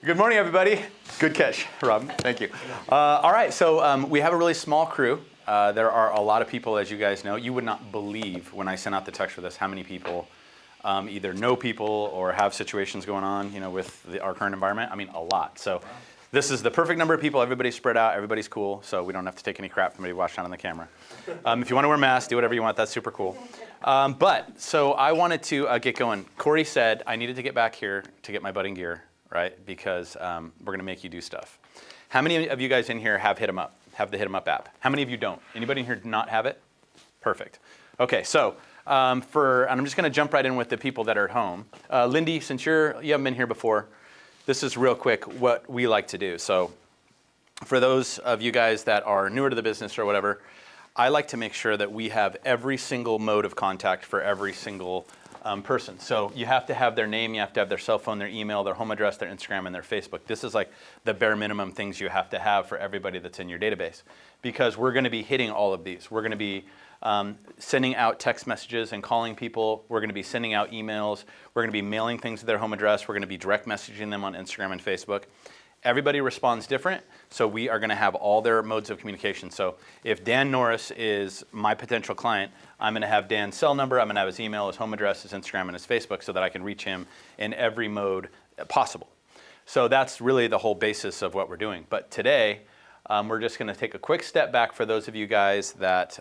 Good morning, everybody. Good catch, Rob. Thank you. All right, so we have a really small crew. There are a lot of people, as you guys know. You would not believe when I sent out the text for this how many people either know people or have situations going on, with our current environment. I mean, a lot. So this is the perfect number of people. Everybody's spread out. Everybody's cool. So we don't have to take any crap from anybody watching on the camera. If you want to wear masks, do whatever you want. That's super cool. So I wanted to get going. Corey said I needed to get back here to get my budding gear. Right? Because we're going to make you do stuff. How many of you guys in here have Hit 'em Up, have the Hit 'em Up app? How many of you don't? Anybody in here not have it? Perfect. Okay, so and I'm just going to jump right in with the people that are at home. Lindy, since you haven't been here before, this is real quick what we like to do. So for those of you guys that are newer to the business or whatever, I like to make sure that we have every single mode of contact for every single person. So you have to have their name, you have to have their cell phone, their email, their home address, their Instagram, and their Facebook. This is like the bare minimum things you have to have for everybody that's in your database, because we're going to be hitting all of these. We're going to be sending out text messages and calling people. We're going to be sending out emails. We're going to be mailing things to their home address. We're going to be direct messaging them on Instagram and Facebook. Everybody responds different, so we are going to have all their modes of communication. So if Dan Norris is my potential client, I'm going to have Dan's cell number, I'm going to have his email, his home address, his Instagram, and his Facebook so that I can reach him in every mode possible. So that's really the whole basis of what we're doing. But today, we're just going to take a quick step back for those of you guys that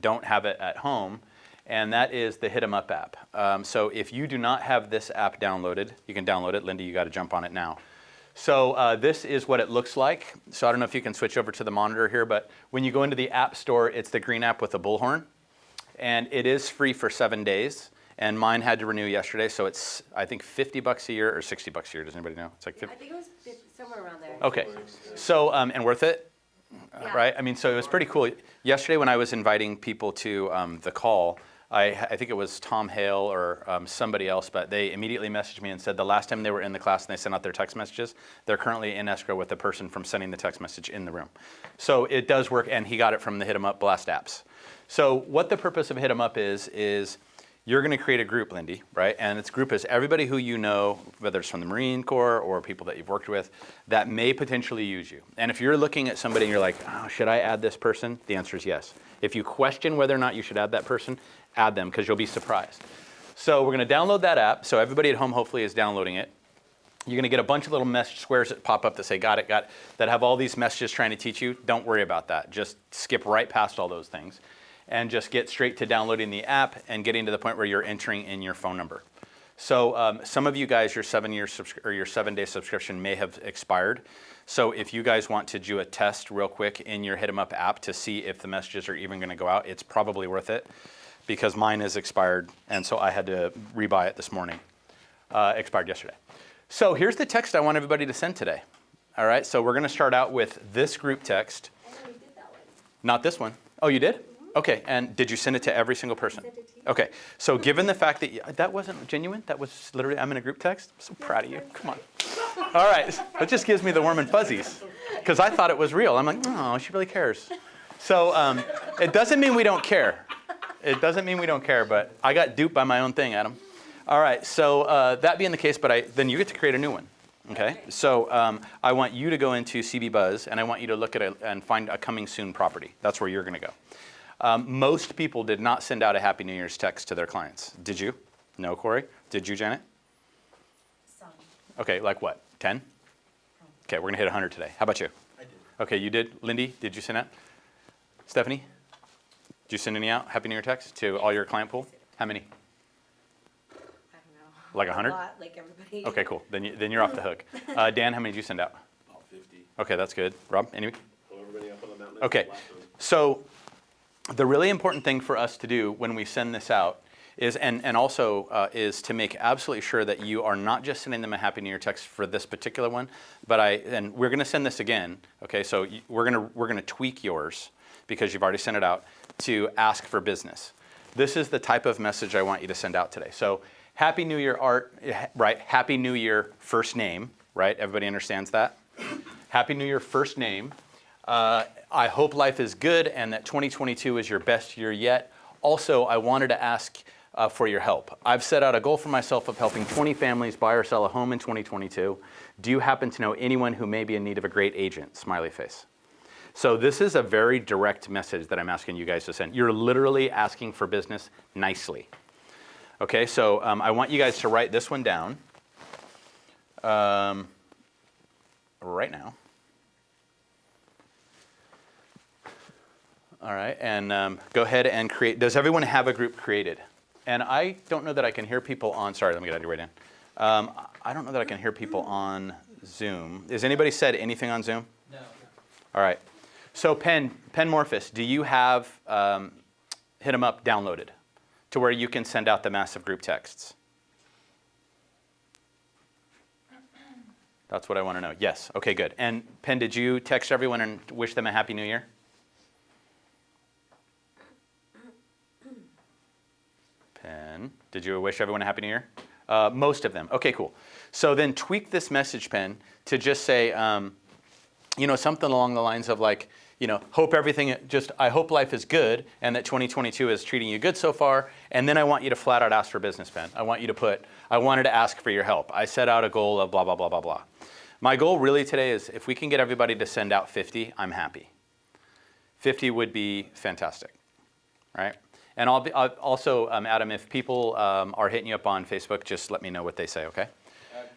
don't have it at home, and that is the Hit 'em Up app. So if you do not have this app downloaded, you can download it. Lindy, you got to jump on it now. So this is what it looks like. So I don't know if you can switch over to the monitor here, but when you go into the App Store, it's the green app with the bullhorn. And it is free for 7 days. And mine had to renew yesterday, so it's, I think, $50 a year or $60 a year. Does anybody know? It's like 50. I think it was somewhere around there. Okay. So, and worth it, Yeah. right? I mean, so it was pretty cool. Yesterday when I was inviting people to the call, I think it was Tom Hale or somebody else, but they immediately messaged me and said the last time they were in the class and they sent out their text messages, they're currently in escrow with the person from sending the text message in the room. So it does work, and he got it from the Hit 'em Up Blast apps. So what the purpose of Hit 'em Up is you're going to create a group, Lindy, right? And its group is everybody who you know, whether it's from the Marine Corps or people that you've worked with, that may potentially use you. And if you're looking at somebody and you're like, oh, should I add this person? The answer is yes. If you question whether or not you should add that person, add them, because you'll be surprised. So we're going to download that app. So everybody at home hopefully is downloading it. You're going to get a bunch of little message squares that pop up that say, got it, that have all these messages trying to teach you. Don't worry about that. Just skip right past all those things and just get straight to downloading the app and getting to the point where you're entering in your phone number. So some of you guys, your 7-day subscription may have expired. So if you guys want to do a test real quick in your Hit 'em Up app to see if the messages are even going to go out, it's probably worth it, because mine is expired, and so I had to rebuy it this morning. Expired yesterday. So here's the text I want everybody to send today. All right, so we're going to start out with this group text. I know we did that one. Not this one. Oh, you did? Okay, and did you send it to every single person? I sent it to you. Okay, so given the fact that that wasn't genuine, that was literally, I'm in a group text. I'm so proud of you. Come on. All right, that just gives me the warm and fuzzies, because I thought it was real. I'm like, oh, she really cares. So it doesn't mean we don't care. It doesn't mean we don't care, but I got duped by my own thing, Adam. All right, so that being the case, then you get to create a new one. Okay, so I want you to go into CB Buzz, and I want you to look at it and find a coming soon property. That's where you're going to go. Most people did not send out a Happy New Year's text to their clients. Did you? No, Corey? Did you, Janet? Some. Okay, like what? 10? Okay, we're going to hit 100 today. How about you? I did. Okay, you did. Lindy, did you send out? Stephanie? Did you send any out? Happy New Year text to all your client pool? How many? I don't know. Like 100? A lot, like everybody. Okay, cool. Then you're off the hook. Dan, how many did you send out? About 50. Okay, that's good. Rob, any? Pull everybody up on the mountain. Okay, so the really important thing for us to do when we send this out is, and also is to make absolutely sure that you are not just sending them a Happy New Year text for this particular one, but and we're going to send this again. Okay, so we're going to tweak yours, because you've already sent it out, to ask for business. This is the type of message I want you to send out today. So Happy New Year, Art, right? Happy New Year, first name, right? Everybody understands that? Happy New Year, first name. I hope life is good and that 2022 is your best year yet. Also, I wanted to ask for your help. I've set out a goal for myself of helping 20 families buy or sell a home in 2022. Do you happen to know anyone who may be in need of a great agent? Smiley face. So this is a very direct message that I'm asking you guys to send. You're literally asking for business nicely. Okay, so I want you guys to write this one down right now. All right, and go ahead and create. Does everyone have a group created? And I don't know that I can hear people on, sorry, let me get out of your way, Dan. I don't know that I can hear people on Zoom. Has anybody said anything on Zoom? No. All right. So Penmorphus, do you have Hit 'em Up downloaded to where you can send out the massive group texts? That's what I want to know. Yes. Okay, good. And Pen, did you text everyone and wish them a Happy New Year? Pen, did you wish everyone a Happy New Year? Most of them. Okay, cool. So then tweak this message, Pen, to just say, something along the lines of like, I hope life is good and that 2022 is treating you good so far. And then I want you to flat out ask for business, Pen. I want you to put, I wanted to ask for your help. I set out a goal of blah, blah, blah, blah, blah. My goal really today is if we can get everybody to send out 50, I'm happy. 50 would be fantastic, right? And I'll also, Adam, if people are hitting you up on Facebook, just let me know what they say, okay?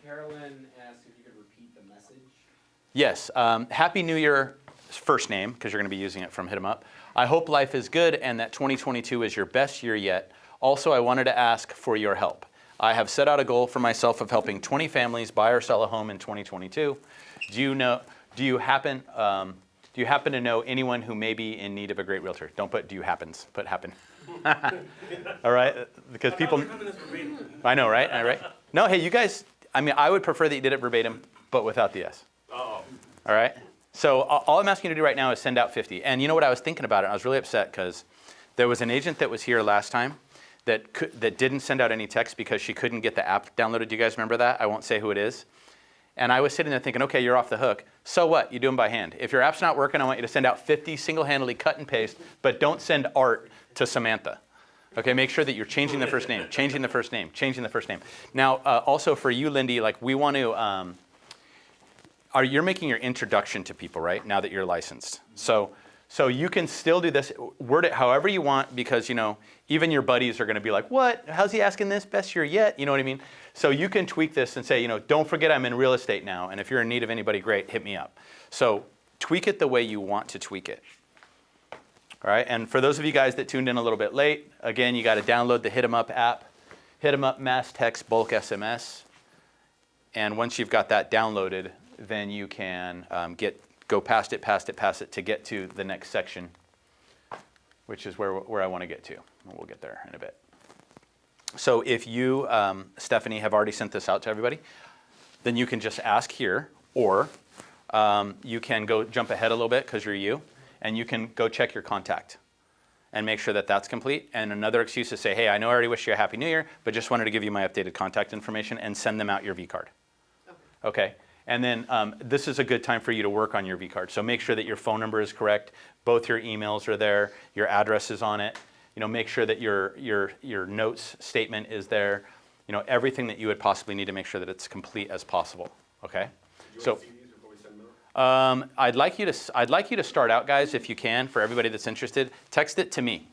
Carolyn asked if you could repeat the message. Yes. Happy New Year, first name, because you're going to be using it from Hit 'em Up. I hope life is good and that 2022 is your best year yet. Also, I wanted to ask for your help. I have set out a goal for myself of helping 20 families buy or sell a home in 2022. Do you happen to know anyone who may be in need of a great realtor? Don't put do you happens, put happen. All right, because people. I know, right? All right. No, hey, you guys. I mean, I would prefer that you did it verbatim, but without the S. Oh. All right. So all I'm asking you to do right now is send out 50. And you know what? I was thinking about it. I was really upset because there was an agent that was here last time that didn't send out any text because she couldn't get the app downloaded. Do you guys remember that? I won't say who it is. And I was sitting there thinking, okay, you're off the hook. So what? You do them by hand. If your app's not working, I want you to send out 50 single-handedly cut and paste, but don't send Art to Samantha. Okay, make sure that you're changing the first name, changing the first name, changing the first name. Now, also for you, Lindy, like we want to, you're making your introduction to people, right, now that you're licensed. So you can still do this, word it however you want because, even your buddies are going to be like, what? How's he asking this? Best year yet? You know what I mean? So you can tweak this and say, don't forget I'm in real estate now, and if you're in need of anybody, great, hit me up. So tweak it the way you want to tweak it. All right, and for those of you guys that tuned in a little bit late, again, you got to download the Hit 'em Up app, Hit 'em Up Mass Text Bulk SMS, and once you've got that downloaded, then you can go past it to get to the next section, which is where I want to get to. We'll get there in a bit. So if you, Stephanie, have already sent this out to everybody, then you can just ask here, or you can go jump ahead a little bit because you're you, and you can go check your contact and make sure that that's complete. And another excuse is say, hey, I know I already wished you a Happy New Year, but just wanted to give you my updated contact information and send them out your Vcard. Okay. And then this is a good time for you to work on your Vcard. So make sure that your phone number is correct. Both your emails are there. Your address is on it. Make sure that your notes statement is there. Everything that you would possibly need to make sure that it's complete as possible. Okay. So I'd like you to start out, guys, if you can, for everybody that's interested. Text it to me.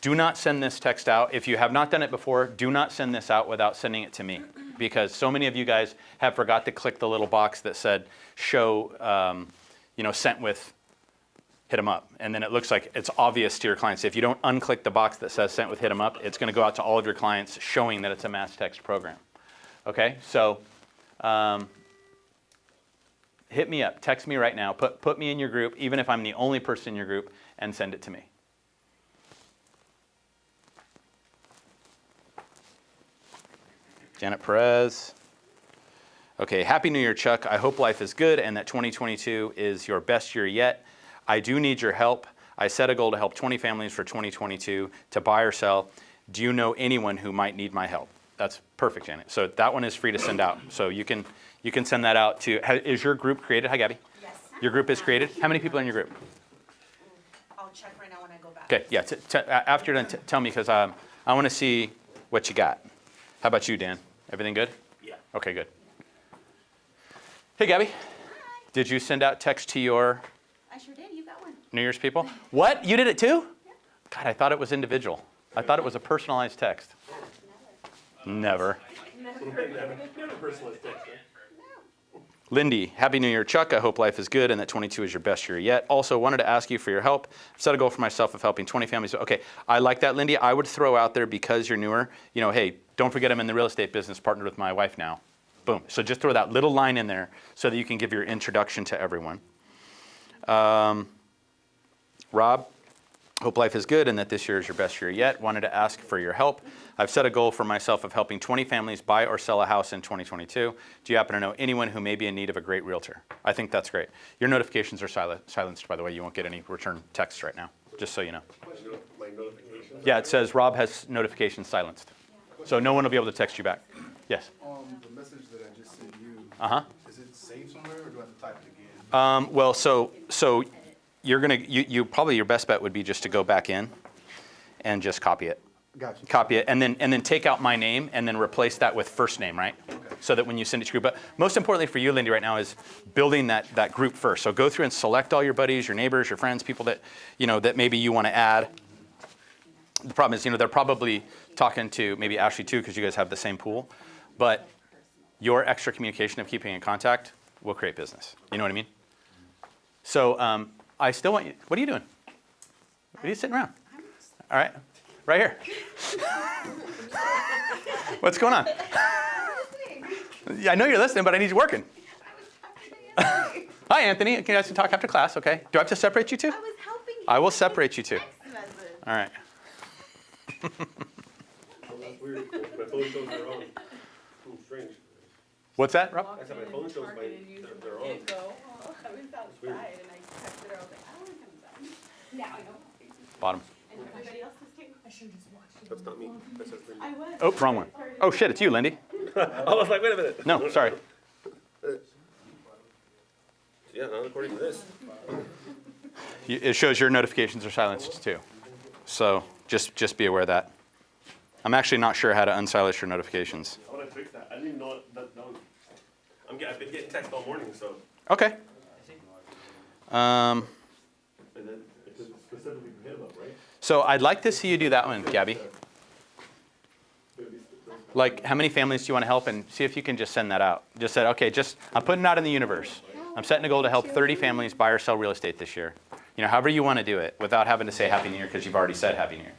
Do not send this text out. If you have not done it before, do not send this out without sending it to me. Because so many of you guys have forgot to click the little box that said show, sent with Hit 'em Up. And then it looks like it's obvious to your clients. If you don't unclick the box that says sent with Hit 'em Up, it's going to go out to all of your clients showing that it's a mass text program. Okay, so hit me up. Text me right now. Put me in your group, even if I'm the only person in your group, and send it to me. Janet Perez. Okay, Happy New Year, Chuck. I hope life is good and that 2022 is your best year yet. I do need your help. I set a goal to help 20 families for 2022 to buy or sell. Do you know anyone who might need my help? That's perfect, Janet. So that one is free to send out. So you can send that out to, is your group created? Hi, Gabby. Yes. Your group is created? How many people are in your group? I'll check right now when I go back. Okay, yeah, after you're done, tell me because I want to see what you got. How about you, Dan? Everything good? Yeah. Okay, good. Hey, Gabby. Did you send out text to your I sure did. You got one. New Year's people? What? You did it too? God, I thought it was individual. I thought it was a personalized text. Never. Never personalized text. Lindy, Happy New Year, Chuck. I hope life is good and that 22 is your best year yet. Also, wanted to ask you for your help. I've set a goal for myself of helping 20 families. Okay, I like that, Lindy. I would throw out there, because you're newer, hey, don't forget I'm in the real estate business, partnered with my wife now. Boom. So just throw that little line in there so that you can give your introduction to everyone. Rob, hope life is good and that this year is your best year yet. Wanted to ask for your help. I've set a goal for myself of helping 20 families buy or sell a house in 2022. Do you happen to know anyone who may be in need of a great realtor? I think that's great. Your notifications are silenced, by the way. You won't get any return texts right now, just so you know. My notifications? Yeah, it says Rob has notifications silenced. So no one will be able to text you back. Yes? The message that I just sent you, Uh-huh. is it saved somewhere or do I have to type it again? Well, so you're gonna, you probably your best bet would be just to go back in and just copy it. Gotcha. Copy it, and then take out my name and then replace that with first name, right? Okay. So that when you send it to group. But most importantly for you, Lindy, right now is building that group first. So go through and select all your buddies, your neighbors, your friends, people that that maybe you want to add. The problem is, they're probably talking to maybe Ashley too, because you guys have the same pool. But your extra communication of keeping in contact will create business. You know what I mean? So I still want you. What are you doing? What are you sitting around? All right. Right here. What's going on? Yeah, I know you're listening, but I need you working. Hi, Anthony. Can you guys talk after class? Okay. Do I have to separate you two? I was helping you. I will separate you two. Text message. All right. Oh, that's weird. My phone shows they're on. Strange. What's that, Rob? I said my phone shows they're on. I was outside and I texted her. I was like, I don't want to come inside. Now I know. Bottom. And everybody else is taking. I should just watch it. That's not me. That says Lindy. I was. Oh, wrong one. Oh, shit. It's you, Lindy. I was like, wait a minute. No, sorry. Yeah, not according to this. It shows your notifications are silenced too. So just be aware of that. I'm actually not sure how to unsilence your notifications. I want to fix that. I didn't even know that done. I've been getting text all morning, so. Okay. And then it's specifically for him up, right? So I'd like to see you do that one, Gabby. Like, how many families do you want to help, and see if you can just send that out. Just said, okay, I'm putting it out in the universe. I'm setting a goal to help 30 families buy or sell real estate this year. However you want to do it, without having to say Happy New Year, because you've already said Happy New Year.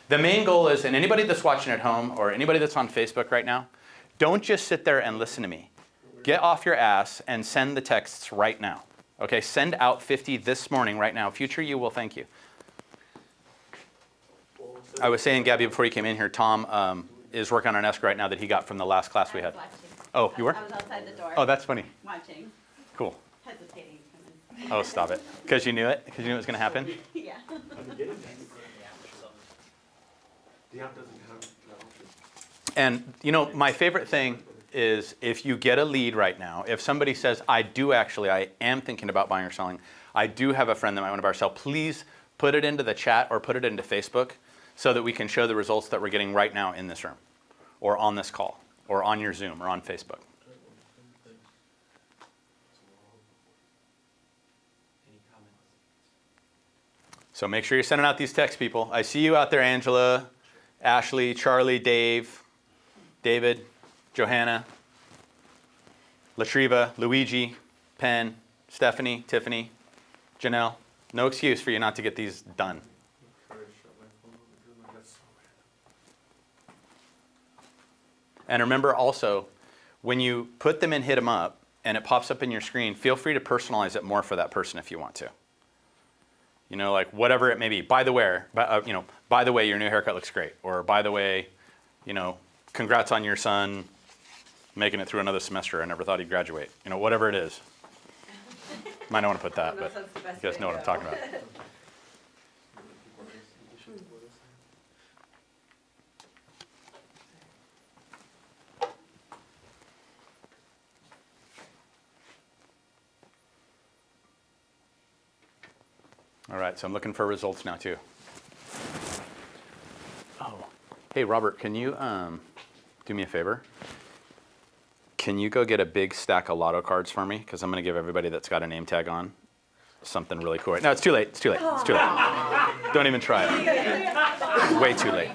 The main goal is, and anybody that's watching at home or anybody that's on Facebook right now, don't just sit there and listen to me. Get off your ass and send the texts right now. Okay, send out 50 this morning right now. Future you will thank you. I was saying, Gabby, before you came in here, Tom is working on an escrow right now that he got from the last class we had. Oh, you were? I was outside the door. Oh, that's funny. Watching, Cool. hesitating to come in. Oh, stop it. Because you knew it? Because you knew it was going to happen? Yeah. The app doesn't have that option. And, my favorite thing is if you get a lead right now, if somebody says, I am thinking about buying or selling, I do have a friend that might want to buy or sell, please put it into the chat or put it into Facebook so that we can show the results that we're getting right now in this room or on this call or on your Zoom or on Facebook. Any comments? So make sure you're sending out these texts, people. I see you out there, Angela, Ashley, Charlie, Dave, David, Johanna, Latriva, Luigi, Penn, Stephanie, Tiffany, Janelle. No excuse for you not to get these done. And remember also, when you put them in Hit 'em Up and it pops up in your screen, feel free to personalize it more for that person if you want to. Like whatever it may be. By the way, your new haircut looks great. Or by the way, congrats on your son making it through another semester. I never thought he'd graduate. Whatever it is. Might not want to put that, but you guys know what I'm talking about. All right, so I'm looking for results now too. Oh, Hey, Robert, can you do me a favor? Can you go get a big stack of lotto cards for me? Because I'm going to give everybody that's got a name tag on something really cool. No, it's too late. It's too late. It's too late. Don't even try it. Way too late.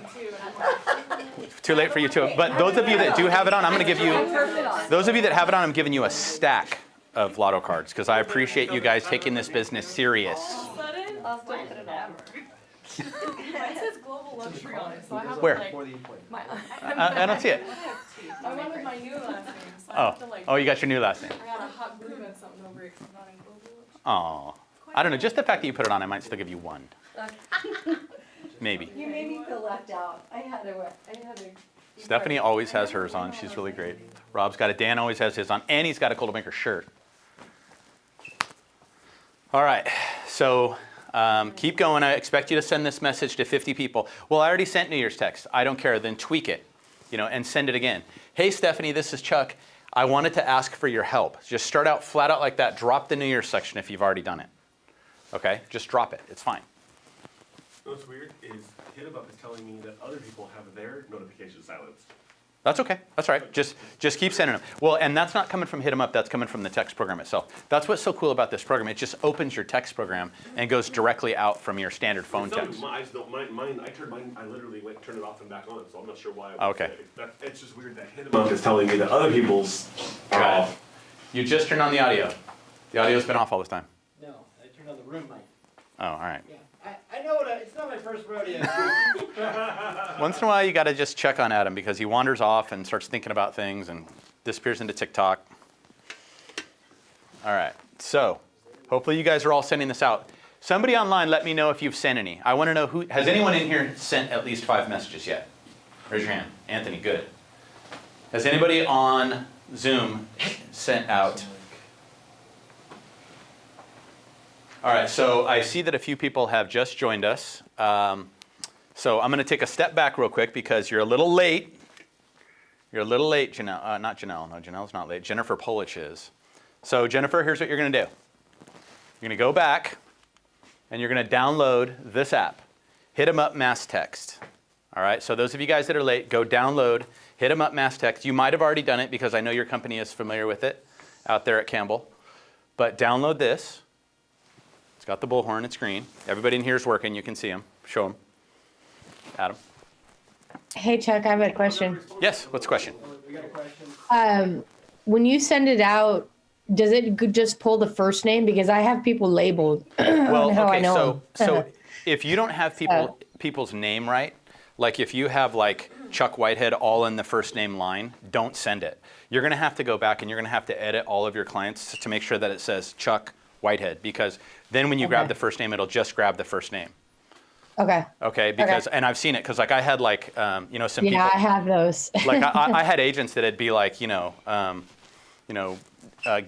Too late for you too. But those of you that do have it on, I'm going to give you. Those of you that have it on, I'm giving you a stack of lotto cards because I appreciate you guys taking this business serious. I'll still put it on. Mine says global luxury on it, so I have Where? like my. I don't see it. I went with my new last name, so I have to like. Oh, you got your new last name. I got a hot glue and something over it 'cause I'm not in global luxury. Oh, I don't know. Just the fact that you put it on, I might still give you one. Maybe. You made me feel left out. I had a. Stephanie always has hers on. She's really great. Rob's got it. Dan always has his on. And he's got a Coldwell Banker shirt. All right. So keep going. I expect you to send this message to 50 people. Well, I already sent New Year's text. I don't care. Then tweak it, and send it again. Hey, Stephanie, this is Chuck. I wanted to ask for your help. Just start out flat out like that. Drop the New Year's section if you've already done it. Okay? Just drop it. It's fine. What's weird is HitEmUp is telling me that other people have their notifications silenced. That's okay. That's all right. Just keep sending them. Well, and that's not coming from HitEmUp. That's coming from the text program itself. That's what's so cool about this program. It just opens your text program and goes directly out from your standard phone text. Mine, I literally turned it off and back on, so I'm not sure why. Okay. It's just weird that HitEmUp is telling me that other people's are off. You just turned on the audio. The audio's been off all this time. No, I turned on the room mic. Oh, all right. Yeah, I know it's not my first rodeo. Once in a while, you got to just check on Adam because he wanders off and starts thinking about things and disappears into TikTok. All right. So hopefully you guys are all sending this out. Somebody online, let me know if you've sent any. I want to know who has anyone in here sent at least 5 messages yet? Raise your hand. Anthony, good. Has anybody on Zoom sent out? All right, so I see that a few people have just joined us. So I'm going to take a step back real quick because you're a little late. You're a little late, Janelle. Not Janelle. No, Janelle's not late. Jennifer Polich is. So Jennifer, here's what you're going to do. You're going to go back, and you're going to download this app, HitEmUp Mass Text. All right, so those of you guys that are late, go download HitEmUp Mass Text. You might have already done it because I know your company is familiar with it out there at Campbell. But download this. It's got the bullhorn. It's green. Everybody in here is working. You can see them. Show them. Adam. Hey, Chuck, I have a question. Yes, what's the question? We got a question. When you send it out, does it just pull the first name? Because I have people labeled. Well, how I okay, know so if you don't have people's name right, like if you have like Chuck Whitehead all in the first name line, don't send it. You're going to have to go back and you're going to have to edit all of your clients to make sure that it says Chuck Whitehead, because then when you grab the first name, it'll just grab the first name. Okay. Okay, because and I've seen it because like I had like some people. Yeah, I have those. Like I had agents that'd be like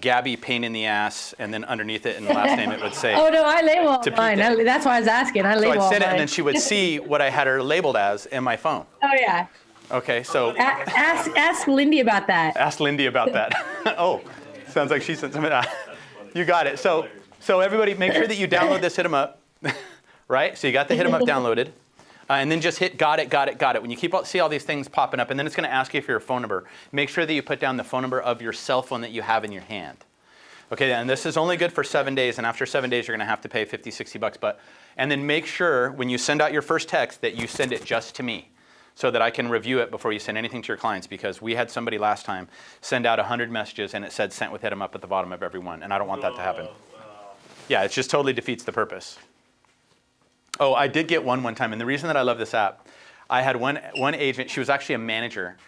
Gabby pain in the ass, and then underneath it in the last name it would say. Oh no, I label all mine. Topeka. That's why I was asking. I So label I'd all send it, mine. and then she would see what I had her labeled as in my phone. Oh yeah. Okay, so Ask Lindy about that. ask Lindy about that. Oh, sounds like she sent something. You got it. So everybody, make sure that you download this HitEmUp, right? So you got the HitEmUp downloaded, and then just hit got it. When you see all these things popping up, and then it's going to ask you for your phone number. Make sure that you put down the phone number of your cell phone that you have in your hand. Okay, and this is only good for 7 days, and after 7 days, you're going to have to pay $50, $60. And then make sure when you send out your first text that you send it just to me, so that I can review it before you send anything to your clients, because we had somebody last time send out 100 messages and it said sent with HitEmUp at the bottom of every one, and I don't want that to happen. Yeah, it just totally defeats the purpose. Oh, I did get one time, and the reason that I love this app, I had one agent, she was actually a manager,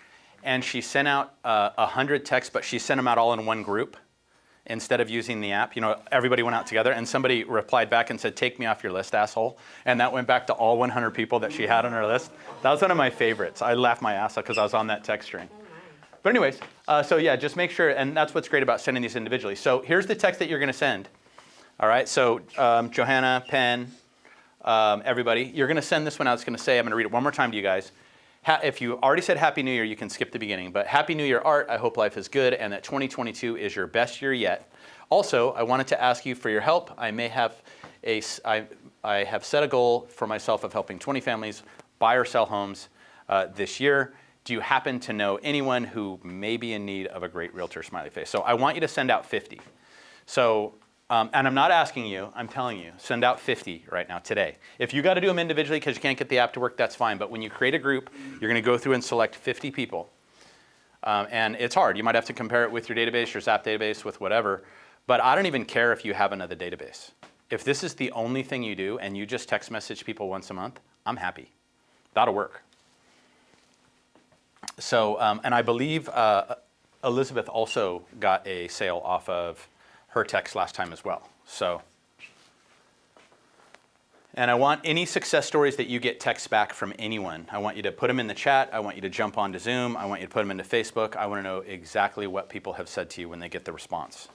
and she sent out 100 texts, but she sent them out all in one group instead of using the app. Everybody went out together, and somebody replied back and said, "Take me off your list, asshole." And that went back to all 100 people that she had on her list. That was one of my favorites. I laughed my ass off because I was on that text string. But anyways, so yeah, just make sure, and that's what's great about sending these individually. So here's the text that you're going to send. All right, so Johanna, Penn, everybody, you're going to send this one out. It's going to say, I'm going to read it one more time to you guys. If you already said Happy New Year, you can skip the beginning. But Happy New Year, Art. I hope life is good and that 2022 is your best year yet. Also, I wanted to ask you for your help. I have set a goal for myself of helping 20 families buy or sell homes this year. Do you happen to know anyone who may be in need of a great realtor, smiley face? So I want you to send out 50. So, and I'm not asking you, I'm telling you, send out 50 right now, today. If you got to do them individually because you can't get the app to work, that's fine. But when you create a group, you're going to go through and select 50 people. And it's hard. You might have to compare it with your database, your Zap database, with whatever. But I don't even care if you have another database. If this is the only thing you do and you just text message people once a month, I'm happy. That'll work. So, and I believe Elizabeth also got a sale off of her text last time as well. So, and I want any success stories that you get texts back from anyone. I want you to put them in the chat. I want you to jump onto Zoom. I want you to put them into Facebook. I want to know exactly what people have said to you when they get the response.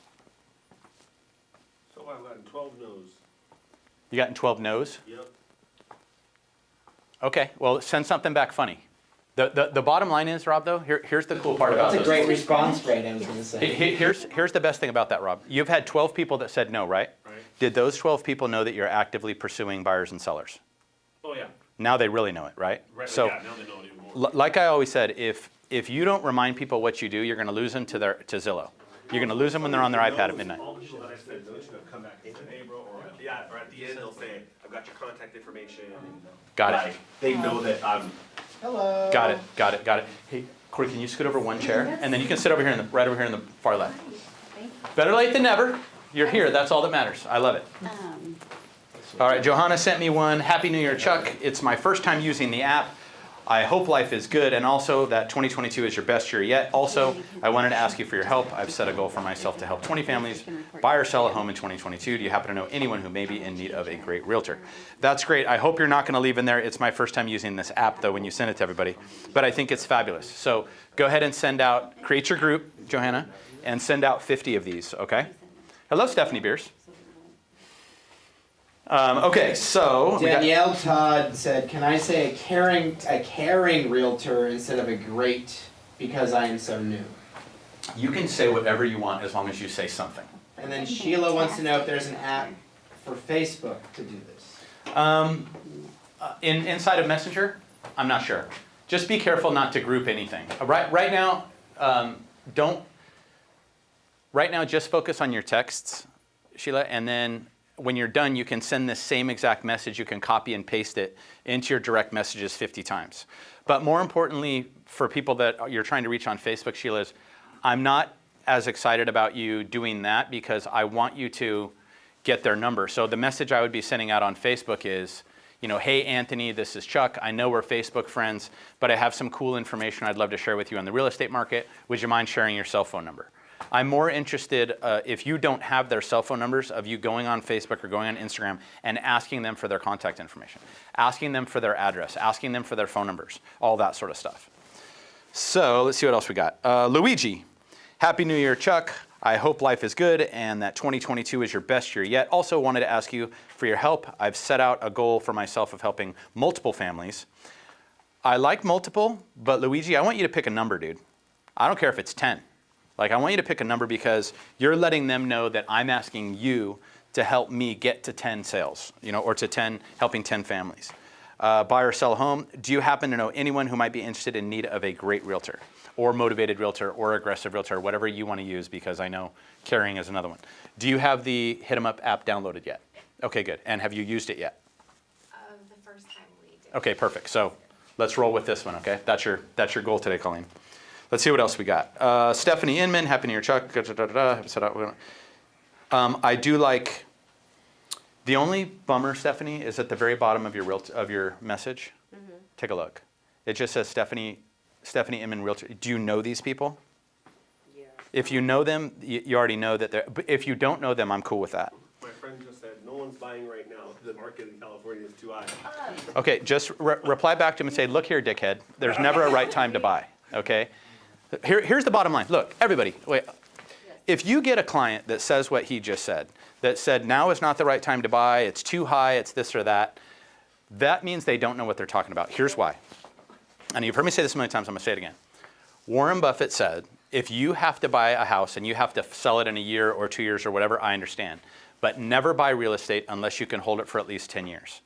So I've gotten 12 no's. You gotten 12 no's? Yep. Okay, well, send something back funny. The bottom line is, Rob, though, here's the cool part about That's a this. great response rate, I was gonna say. Here's the best thing about that, Rob. You've had 12 people that said no, right? Right. Did those 12 people know that you're actively pursuing buyers and sellers? Oh, yeah. Now they really know it, right? Right. So, Yeah, now they know it even more. like I always said, if you don't remind people what you do, you're going to lose them to Zillow. You're going to lose them when they're on their iPad at midnight. All the people that I said no to come back into April or at the end they'll say, I've got your contact information. Got it. Like, they know that I'm. Hello. Got it. Hey, Corey, can you scoot over one chair? And then you can sit over here, right over here in the far left. Better late than never. You're here. That's all that matters. I love it. All right, Johanna sent me one. Happy New Year, Chuck. It's my first time using the app. I hope life is good, and also that 2022 is your best year yet. Also, I wanted to ask you for your help. I've set a goal for myself to help 20 families buy or sell a home in 2022. Do you happen to know anyone who may be in need of a great realtor? That's great. I hope you're not going to leave in there. It's my first time using this app, though, when you send it to everybody. But I think it's fabulous. So go ahead and send out, create your group, Johanna, and send out 50 of these, okay? Hello, Stephanie Beers. Okay, so Danielle Todd said, "Can I say a caring realtor instead of a great because I am so new?" you can say whatever you want as long as you say something. And then Sheila wants to know if there's an app for Facebook to do this. Inside of Messenger, I'm not sure. Just be careful not to group anything. Right now, just focus on your texts, Sheila, and then when you're done, you can send this same exact message. You can copy and paste it into your direct messages 50 times. But more importantly, for people that you're trying to reach on Facebook, Sheila, is I'm not as excited about you doing that because I want you to get their number. So the message I would be sending out on Facebook is, hey, Anthony, this is Chuck. I know we're Facebook friends, but I have some cool information I'd love to share with you on the real estate market. Would you mind sharing your cell phone number? I'm more interested, if you don't have their cell phone numbers, of you going on Facebook or going on Instagram and asking them for their contact information, asking them for their address, asking them for their phone numbers, all that sort of stuff. So let's see what else we got. Luigi, Happy New Year, Chuck. I hope life is good and that 2022 is your best year yet. Also wanted to ask you for your help. I've set out a goal for myself of helping multiple families. I like multiple, but Luigi, I want you to pick a number, dude. I don't care if it's 10. Like, I want you to pick a number because you're letting them know that I'm asking you to help me get to 10 sales, or to helping 10 families. Buy or sell a home. Do you happen to know anyone who might be interested in need of a great realtor or motivated realtor or aggressive realtor, whatever you want to use, because I know carrying is another one. Do you have the Hit 'em Up app downloaded yet? Okay, good. And have you used it yet? The first time we did. Okay, perfect. So let's roll with this one, okay? That's your goal today, Colleen. Let's see what else we got. Stephanie Inman, Happy New Year, Chuck. I do like, the only bummer, Stephanie, is at the very bottom of your message. Mm-hmm. Take a look. It just says Stephanie Inman Realtor. Do you know these people? Yeah. If you know them, you already know that they're, but if you don't know them, I'm cool with that. My friend just said, no one's buying right now. The market in California is too high. Okay, just reply back to him and say, look here, dickhead. There's never a right time to buy, okay? Here's the bottom line. Look, everybody, wait. If you get a client that says what he just said, that said now is not the right time to buy, it's too high, it's this or that, that means they don't know what they're talking about. Here's why. And you've heard me say this a million times, I'm going to say it again. Warren Buffett said, if you have to buy a house and you have to sell it in a year or 2 years or whatever, I understand. But never buy real estate unless you can hold it for at least 10 years.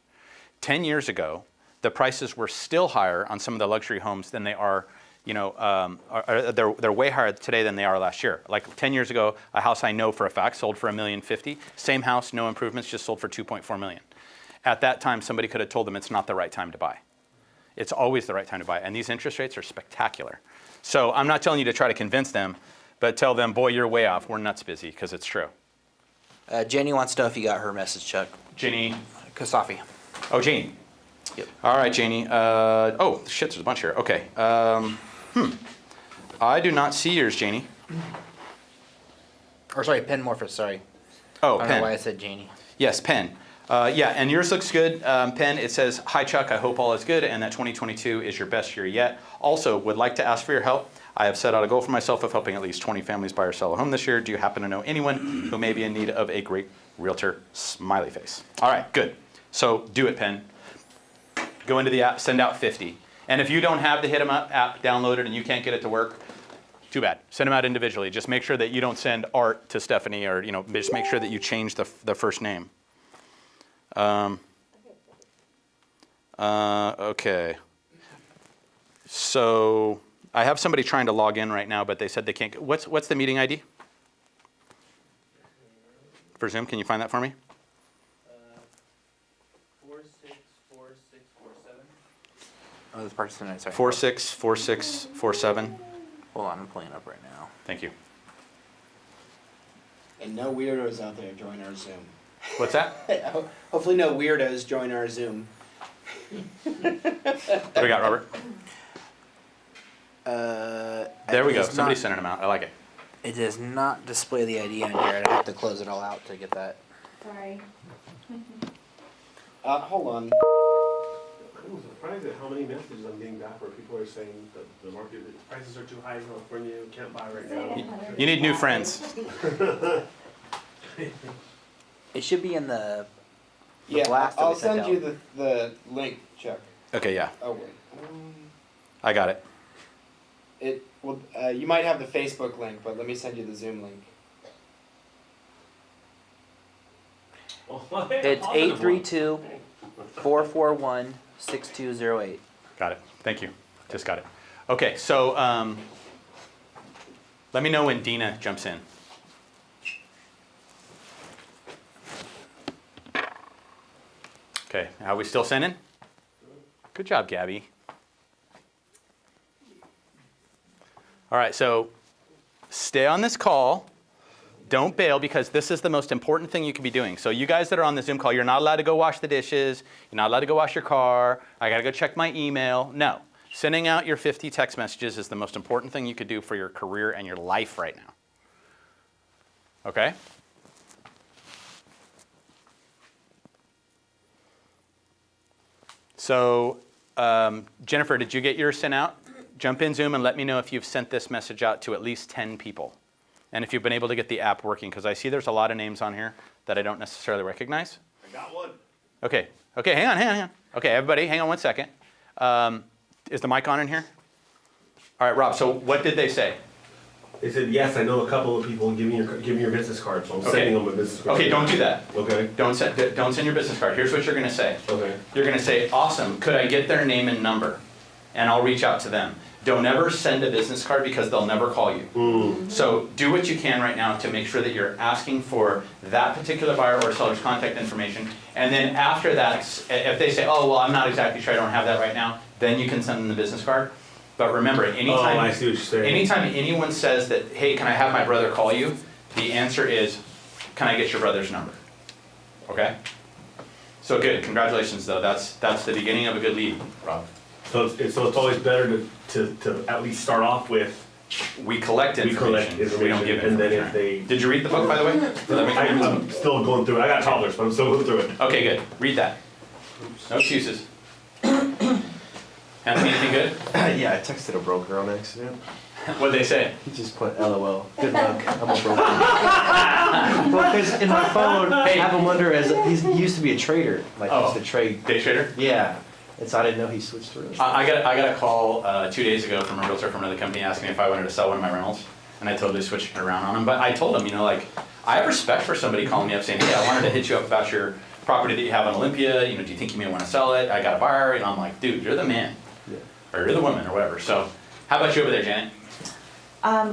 10 years ago, the prices were still higher on some of the luxury homes than they are, they're way higher today than they are last year. Like 10 years ago, a house I know for a fact sold for $1,050,000. Same house, no improvements, just sold for $2.4 million. At that time, somebody could have told them it's not the right time to buy. It's always the right time to buy, and these interest rates are spectacular. So I'm not telling you to try to convince them, but tell them, boy, you're way off. We're nuts busy, because it's true. Jenny wants to know if you got her message, Chuck. Ginny. Kasafi. Oh, Janie. Yep. All right, Janie. Oh, shit, there's a bunch here. Okay. I do not see yours, Janie. Or sorry, Penmorphous, sorry. Oh, I don't Pen. know why I said Janie. Yes, Pen. Yeah, and yours looks good, Pen. It says, hi, Chuck. I hope all is good and that 2022 is your best year yet. Also, would like to ask for your help. I have set out a goal for myself of helping at least 20 families buy or sell a home this year. Do you happen to know anyone who may be in need of a great realtor? Smiley face. All right, good. So do it, Pen. Go into the app, send out 50. And if you don't have the Hit 'em Up app downloaded and you can't get it to work, too bad. Send them out individually. Just make sure that you don't send Art to Stephanie, or just make sure that you change the first name. Okay. So I have somebody trying to log in right now, but they said they can't. What's the meeting ID for Zoom? Can you find that for me? 464647. Oh, this participant, sorry. 464647. Hold on, I'm pulling it up right now. Thank you. And no weirdos out there join our Zoom. What's that? Hopefully no weirdos join our Zoom. What do we got, Robert? There we go. Somebody's sending them out. I like it. It does not display the ID on here. I'd have to close it all out to get that. Sorry. Hold on. I'm surprised at how many messages I'm getting back where people are saying that the market the prices are too high in California, you can't buy right now. You need new friends. It should be in the Yeah, blast that I'll we sent send out. you the link, Chuck. Okay, yeah. Oh wait. I got it. You might have the Facebook link, but let me send you the Zoom link. It's 832-441-6208. Got it. Thank you. Just got it. Okay, so let me know when Dina jumps in. Okay, are we still sending? Good job, Gabby. All right, so stay on this call. Don't bail, because this is the most important thing you can be doing. So you guys that are on the Zoom call, you're not allowed to go wash the dishes. You're not allowed to go wash your car. I got to go check my email. No. Sending out your 50 text messages is the most important thing you could do for your career and your life right now. Okay? So, Jennifer, did you get yours sent out? Jump in Zoom and let me know if you've sent this message out to at least 10 people. And if you've been able to get the app working, because I see there's a lot of names on here that I don't necessarily recognize. I got one. Okay, hang on. Okay, everybody, hang on one second. Is the mic on in here? All right, Rob, so what did they say? They said, yes, I know a couple of people, give me your business card, so I'm Okay. sending them a business card. Okay, don't do that. Okay, Don't send your business card. Here's what you're gonna say. okay. You're gonna say, awesome, could I get their name and number? And I'll reach out to them. Don't ever send a business card, because they'll never call you. So do what you can right now to make sure that you're asking for that particular buyer or seller's contact information. And then after that, if they say, oh, well, I'm not exactly sure, I don't have that right now, then you can send them the business card. But remember, anytime, I see what you're saying. anytime anyone says that, hey, can I have my brother call you? The answer is, can I get your brother's number? Okay? So good, congratulations though. That's the beginning of a good lead, Rob. So it's always better to at least start off with. We collect information. We don't give and then information. if they. Did you read the book, by the way? Did that make sense? I'm still going through it. I got toddlers, but I'm still going through it. Okay, good. Read that. No excuses. Anthony, anything good? Yeah, I texted a broker on accident. What'd they say? He just put LOL. Good luck. I'm a broker. Well, because in my phone, I have him under as he used to be a trader. Like he used to trade. Day trader? Yeah. And so I didn't know he switched to real estate. I got a call 2 days ago from a realtor from another company asking me if I wanted to sell one of my rentals, and I totally switched it around on him. But I told him, I have respect for somebody calling me up saying, hey, I wanted to hit you up about your property that you have on Olympia, do you think you may want to sell it? I got a buyer, I'm like, dude, you're the man, or you're the woman, or whatever. So, how about you over there, Janet?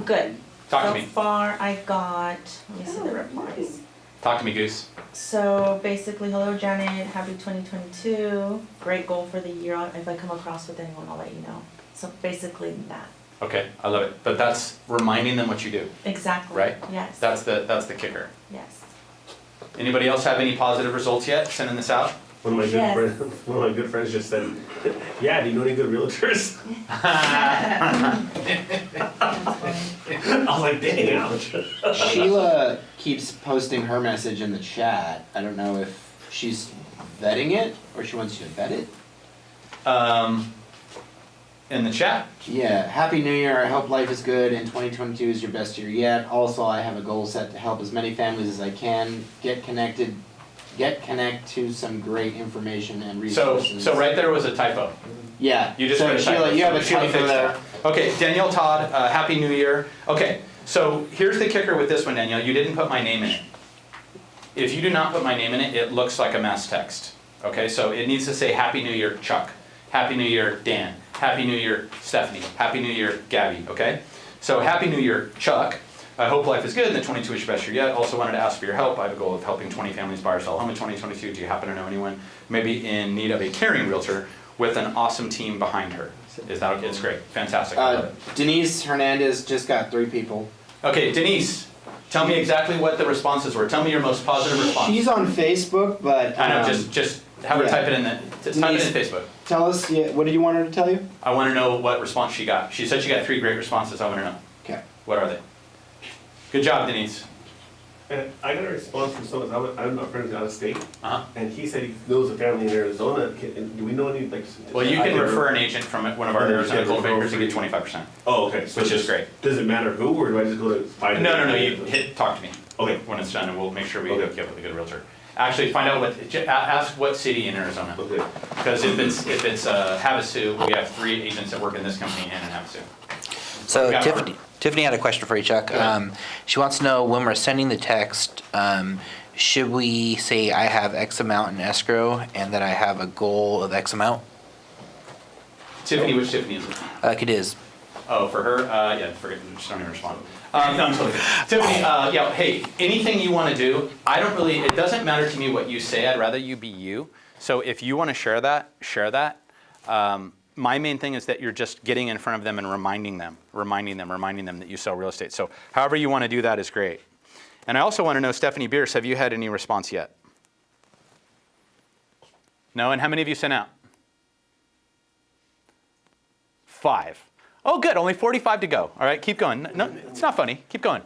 Good. Talk to So me. far, I got, let me see the replies. Talk to me, Goose. So basically, hello Janet, happy 2022. Great goal for the year. If I come across with anyone, I'll let you know. So basically that. Okay, I love it. But that's reminding them what you do, Exactly. right? Yes. That's the kicker. Yes. Anybody else have any positive results yet? Sending this out? One of my Yes. good friends just said, yeah, do you know any good realtors? I was like, dang, ouch. Sheila keeps posting her message in the chat. I don't know if she's vetting it or she wants you to vet it. In the chat. Yeah, Happy New Year. I hope life is good and 2022 is your best year yet. Also, I have a goal set to help as many families as I can get connect to some great information and resources. So right there was a typo. Yeah. You just so put a typo. Sheila, you have a Sheila typo fixed there. that. Okay, Danielle Todd, Happy New Year. Okay, so here's the kicker with this one, Danielle. You didn't put my name in it. If you do not put my name in it, it looks like a mass text. Okay, so it needs to say Happy New Year, Chuck. Happy New Year, Dan. Happy New Year, Stephanie. Happy New Year, Gabby. Okay? So Happy New Year, Chuck. I hope life is good and the 22 is your best year yet. Also wanted to ask for your help. I have a goal of helping 20 families buy or sell a home in 2022. Do you happen to know anyone maybe in need of a caring realtor with an awesome team behind her? Is that okay? It's great. Fantastic. I love it. Denise Hernandez just got 3 people. Okay, Denise, tell me exactly what the responses were. Tell me your most positive response. She's on Facebook, but I know, just have her yeah. type it in type it in Denise- Facebook. tell us. Yeah, what did you want her to tell you? I want to know what response she got. She said she got 3 great responses. I want to know. Okay. What are they? Good job, Denise. And I got a response from someone, I'm a friend out of state, Uh-huh. and he said he knows a family in Arizona. Do we know any, like? Well, you I can refer an agent from one of our Okay, Arizona okay, gold referral bakers and get free. 25%. Oh, okay. So Which is just- great. Does it matter who, or do I just go to find? No, you talk to me Okay. when it's done, and we'll make sure we Okay. hook you up with a good realtor. Actually, find out ask what city in Arizona. Okay. Because if it's Havasu, we have 3 agents that work in this company and in Havasu. So We got Tiffany had a question for you, Chuck. Go ahead. She wants to know when we're sending the text, should we say I have X amount in escrow and that I have a goal of X amount? Tiffany, which Tiffany is it? Like it is. Oh, for her? Yeah, forget, just don't even respond. No, I'm totally kidding. Tiffany, yeah, hey, anything you want to do, it doesn't matter to me what you say, I'd rather you be you. So if you want to share that, share that. My main thing is that you're just getting in front of them and reminding them that you sell real estate. So however you want to do that is great. And I also want to know, Stephanie Bierce, have you had any response yet? No, and how many of you sent out? 5. Oh, good, only 45 to go. All right, keep going. No, it's not funny. Keep going.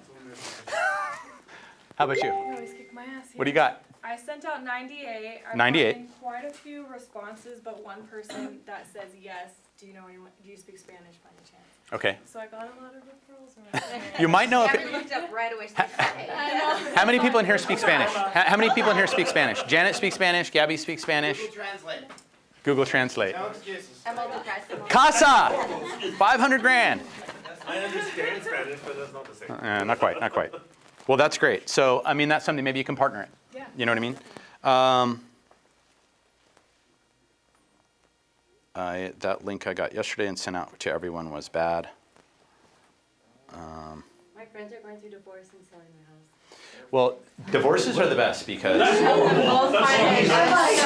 How about you? You always kick my ass. What do you got? I sent out 98. I've 98. gotten quite a few responses, but one person that says yes. Do you know anyone? Do you speak Spanish by any chance? Okay. So I got a lot of referrals. You might know if Gabby looked up right away. I know. how many people in here speak Spanish? How many people in here speak Spanish? Janet speaks Spanish. Gabby speaks Spanish. Translate. Google Translate. No excuses. Casa, 500 grand. I understand Spanish, but that's not the same. Not quite, not quite. Well, that's great. So, I mean, that's something maybe you can partner it. Yeah. You know what I mean? That link I got yesterday and sent out to everyone was bad. My friends are going through divorce and selling their house. Well, divorces are the best because Both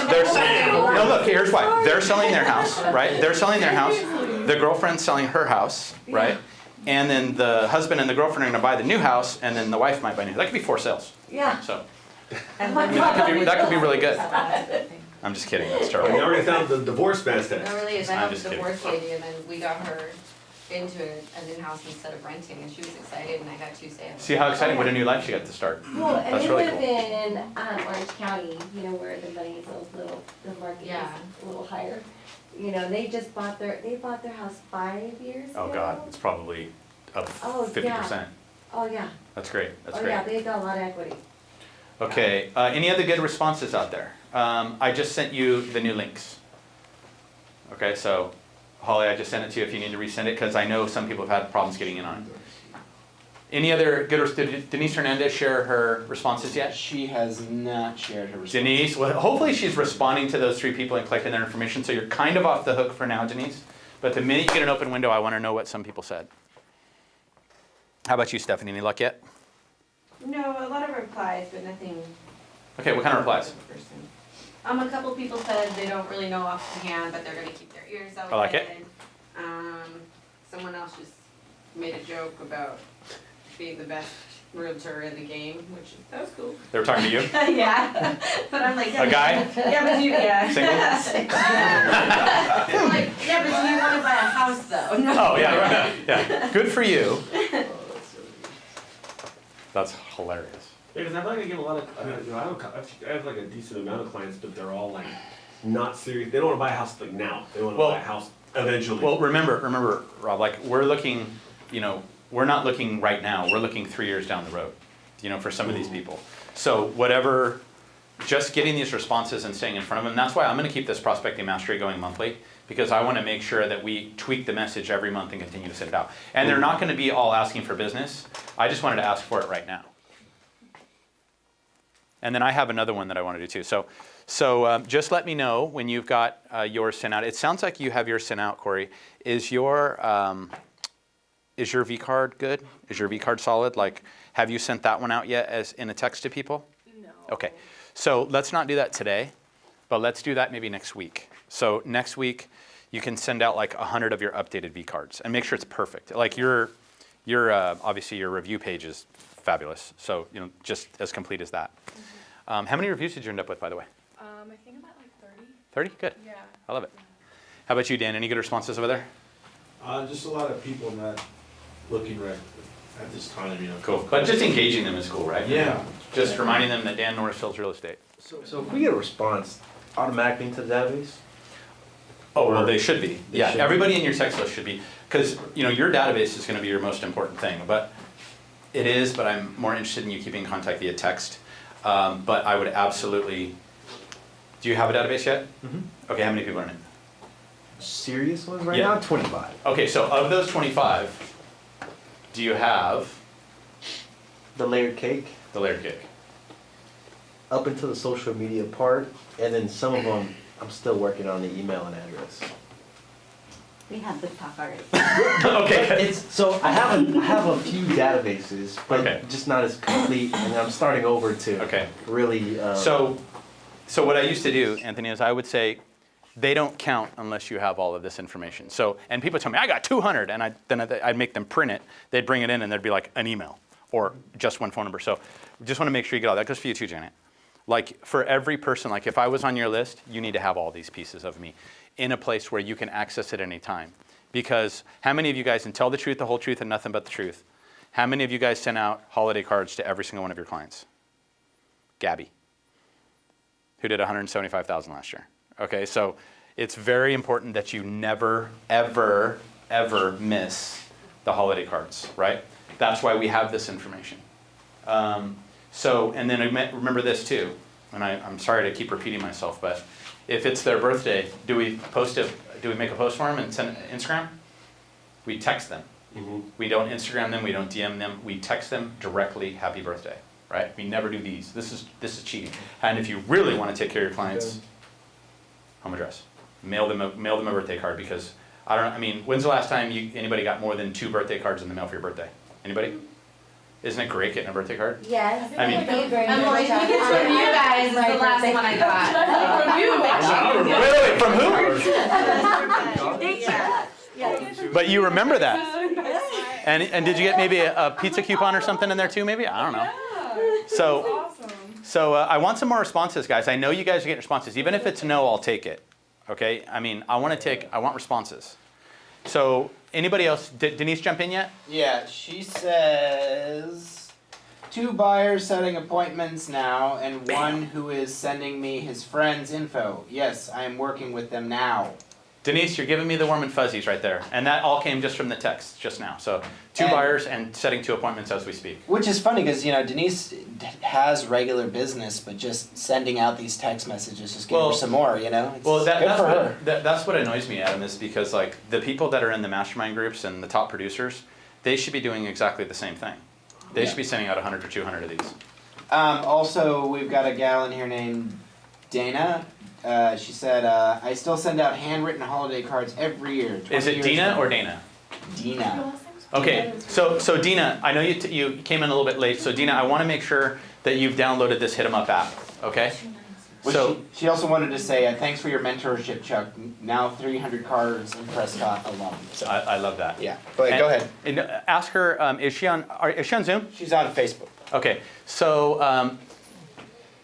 they're no, look, here's why. They're selling their house, right? They're selling their house. The girlfriend's selling her house, right? And then the husband and the girlfriend are going to buy the new house, and then the wife might buy new. That could be 4 sales. Yeah. So, And I mean, that could be really good. I'm just kidding. That's I terrible. already found the divorce mass test. It really is. I I'm have just a kidding. divorce lady, and then we got her into a new house instead of renting, and she was excited, and I got 2 sales. See how exciting! What a new life she got to start. Well, and That's they really live cool. in Orange County, you know, where the money is a little, the market Yeah. is a little higher. You know, they bought their house 5 years ago. Oh God, it's probably up Oh, 50%. Oh, yeah. That's great. That's Oh, great. yeah, they got a lot of equity. Okay. Any other good responses out there? I just sent you the new links. Okay, so Holly, I just sent it to you if you need to resend it because I know some people have had problems getting in on it. Any other good, did Denise Hernandez share her responses yet? She has not shared her response. Denise, well, hopefully she's responding to those 3 people and collecting their information, so you're kind of off the hook for now, Denise. But the minute you get an open window, I want to know what some people said. How about you, Stephanie? Any luck yet? No, a lot of replies, but nothing. Okay, what kind of replies? A couple people said they don't really know offhand, but they're gonna keep their ears out. I like it. Someone else just made a joke about being the best realtor in the game, which that was cool. They were talking to you? Yeah, but I'm like, A guy? yeah, but you, yeah. Single? I'm like, yeah, but do you want to buy a house though? No. Oh, yeah. Good for you. That's hilarious. Yeah, because I feel like I get a lot of, I have like a decent amount of clients, but they're all like not serious. They don't want to buy a house like now. They want to buy a house eventually. Well, remember, Rob, like we're looking, we're not looking right now. We're looking 3 years down the road, for some of these people. So whatever, just getting these responses and staying in front of them. That's why I'm going to keep this prospecting mastery going monthly, because I want to make sure that we tweak the message every month and continue to send it out. And they're not going to be all asking for business. I just wanted to ask for it right now. And then I have another one that I want to do too. So just let me know when you've got yours sent out. It sounds like you have yours sent out, Corey. Is your Vcard good? Is your Vcard solid? Like, have you sent that one out yet as in a text to people? No. Okay. So let's not do that today, but let's do that maybe next week. So next week, you can send out like 100 of your updated Vcards and make sure it's perfect. Like your obviously your review page is fabulous. So just as complete as that. How many reviews did you end up with, by the way? I think about like 30? 30. Good. Yeah. I love it. How about you, Dan? Any good responses over there? Just a lot of people not looking right at this time, Cool. But just engaging them is cool, right? Yeah. Just reminding them that Dan Norris sells real estate. So if we get a response automatically into the database? Oh, well, they should be. They Yeah, should everybody in your text list should be. Because, your database is going to be your most important thing. But it is, but I'm more interested in you keeping in contact via text. But I would absolutely, do you have a database yet? Mm-hmm. Okay, how many people are in it? Serious ones right Yeah. now? 25. Okay, so of those 25, do you have The layered cake, the layered cake? up until the social media part, and then some of them I'm still working on the email and address. We have the talk already. Okay. So I have a few databases, but Okay. just not as complete, and I'm starting over to Okay. really. So what I used to do, Anthony, is I would say, they don't count unless you have all of this information. So, and people tell me, I got 200, and I'd make them print it. They'd bring it in, and there'd be like an email or just one phone number. So just want to make sure you get all that. Goes for you too, Janet. Like for every person, like if I was on your list, you need to have all these pieces of me in a place where you can access it any time. Because how many of you guys, and tell the truth, the whole truth, and nothing but the truth, how many of you guys sent out holiday cards to every single one of your clients? Gabby, who did 175,000 last year. Okay, so it's very important that you never, ever, ever miss the holiday cards, right? That's why we have this information. And then remember this too, and I'm sorry to keep repeating myself, but if it's their birthday, do we make a post for them and send Instagram? We text them. Mm-hmm. We don't Instagram them, we don't DM them, we text them directly, happy birthday, right? We never do these. This is cheating. And if you really want to take care of your clients, home address. Mail them a birthday card, because when's the last time anybody got more than 2 birthday cards in the mail for your birthday? Anybody? Isn't it great getting a birthday card? Yes. I mean- Thank you very I'm much. like, I think it's from you guys, is the last one I got. From you. Yeah. But you remember that. And did you get maybe a pizza coupon or something in there too, maybe? I don't know. So I want some more responses, guys. I know you guys are getting responses. Even if it's no, I'll take it. Okay? I want responses. So anybody else? Did Denise jump in yet? Yeah, she says 2 buyers setting appointments now, and one who is sending me his friend's info. Yes, I am working with them now. Denise, you're giving me the warm and fuzzies right there. And that all came just from the text just now. So 2 buyers and setting 2 appointments as we speak. Which is funny because, Denise has regular business, but just sending out these text messages just give her some more, It's Well, good for her. that's what annoys me, Adam, is because like the people that are in the mastermind groups and the top producers, they should be doing exactly the same thing. They Yeah. should be sending out 100 or 200 of these. Also, we've got a gal in here named Dana. She said, I still send out handwritten holiday cards every year. Is it Dina or Dana? Dina. Okay, so Dina, I know you came in a little bit late, so Dina, I want to make sure that you've downloaded this Hit 'em Up app, okay? Well, So, she also wanted to say, thanks for your mentorship, Chuck. Now 300 cards in Prescott alone. So, I love that. yeah, go ahead. And ask her, is she on Zoom? She's on Facebook. Okay, so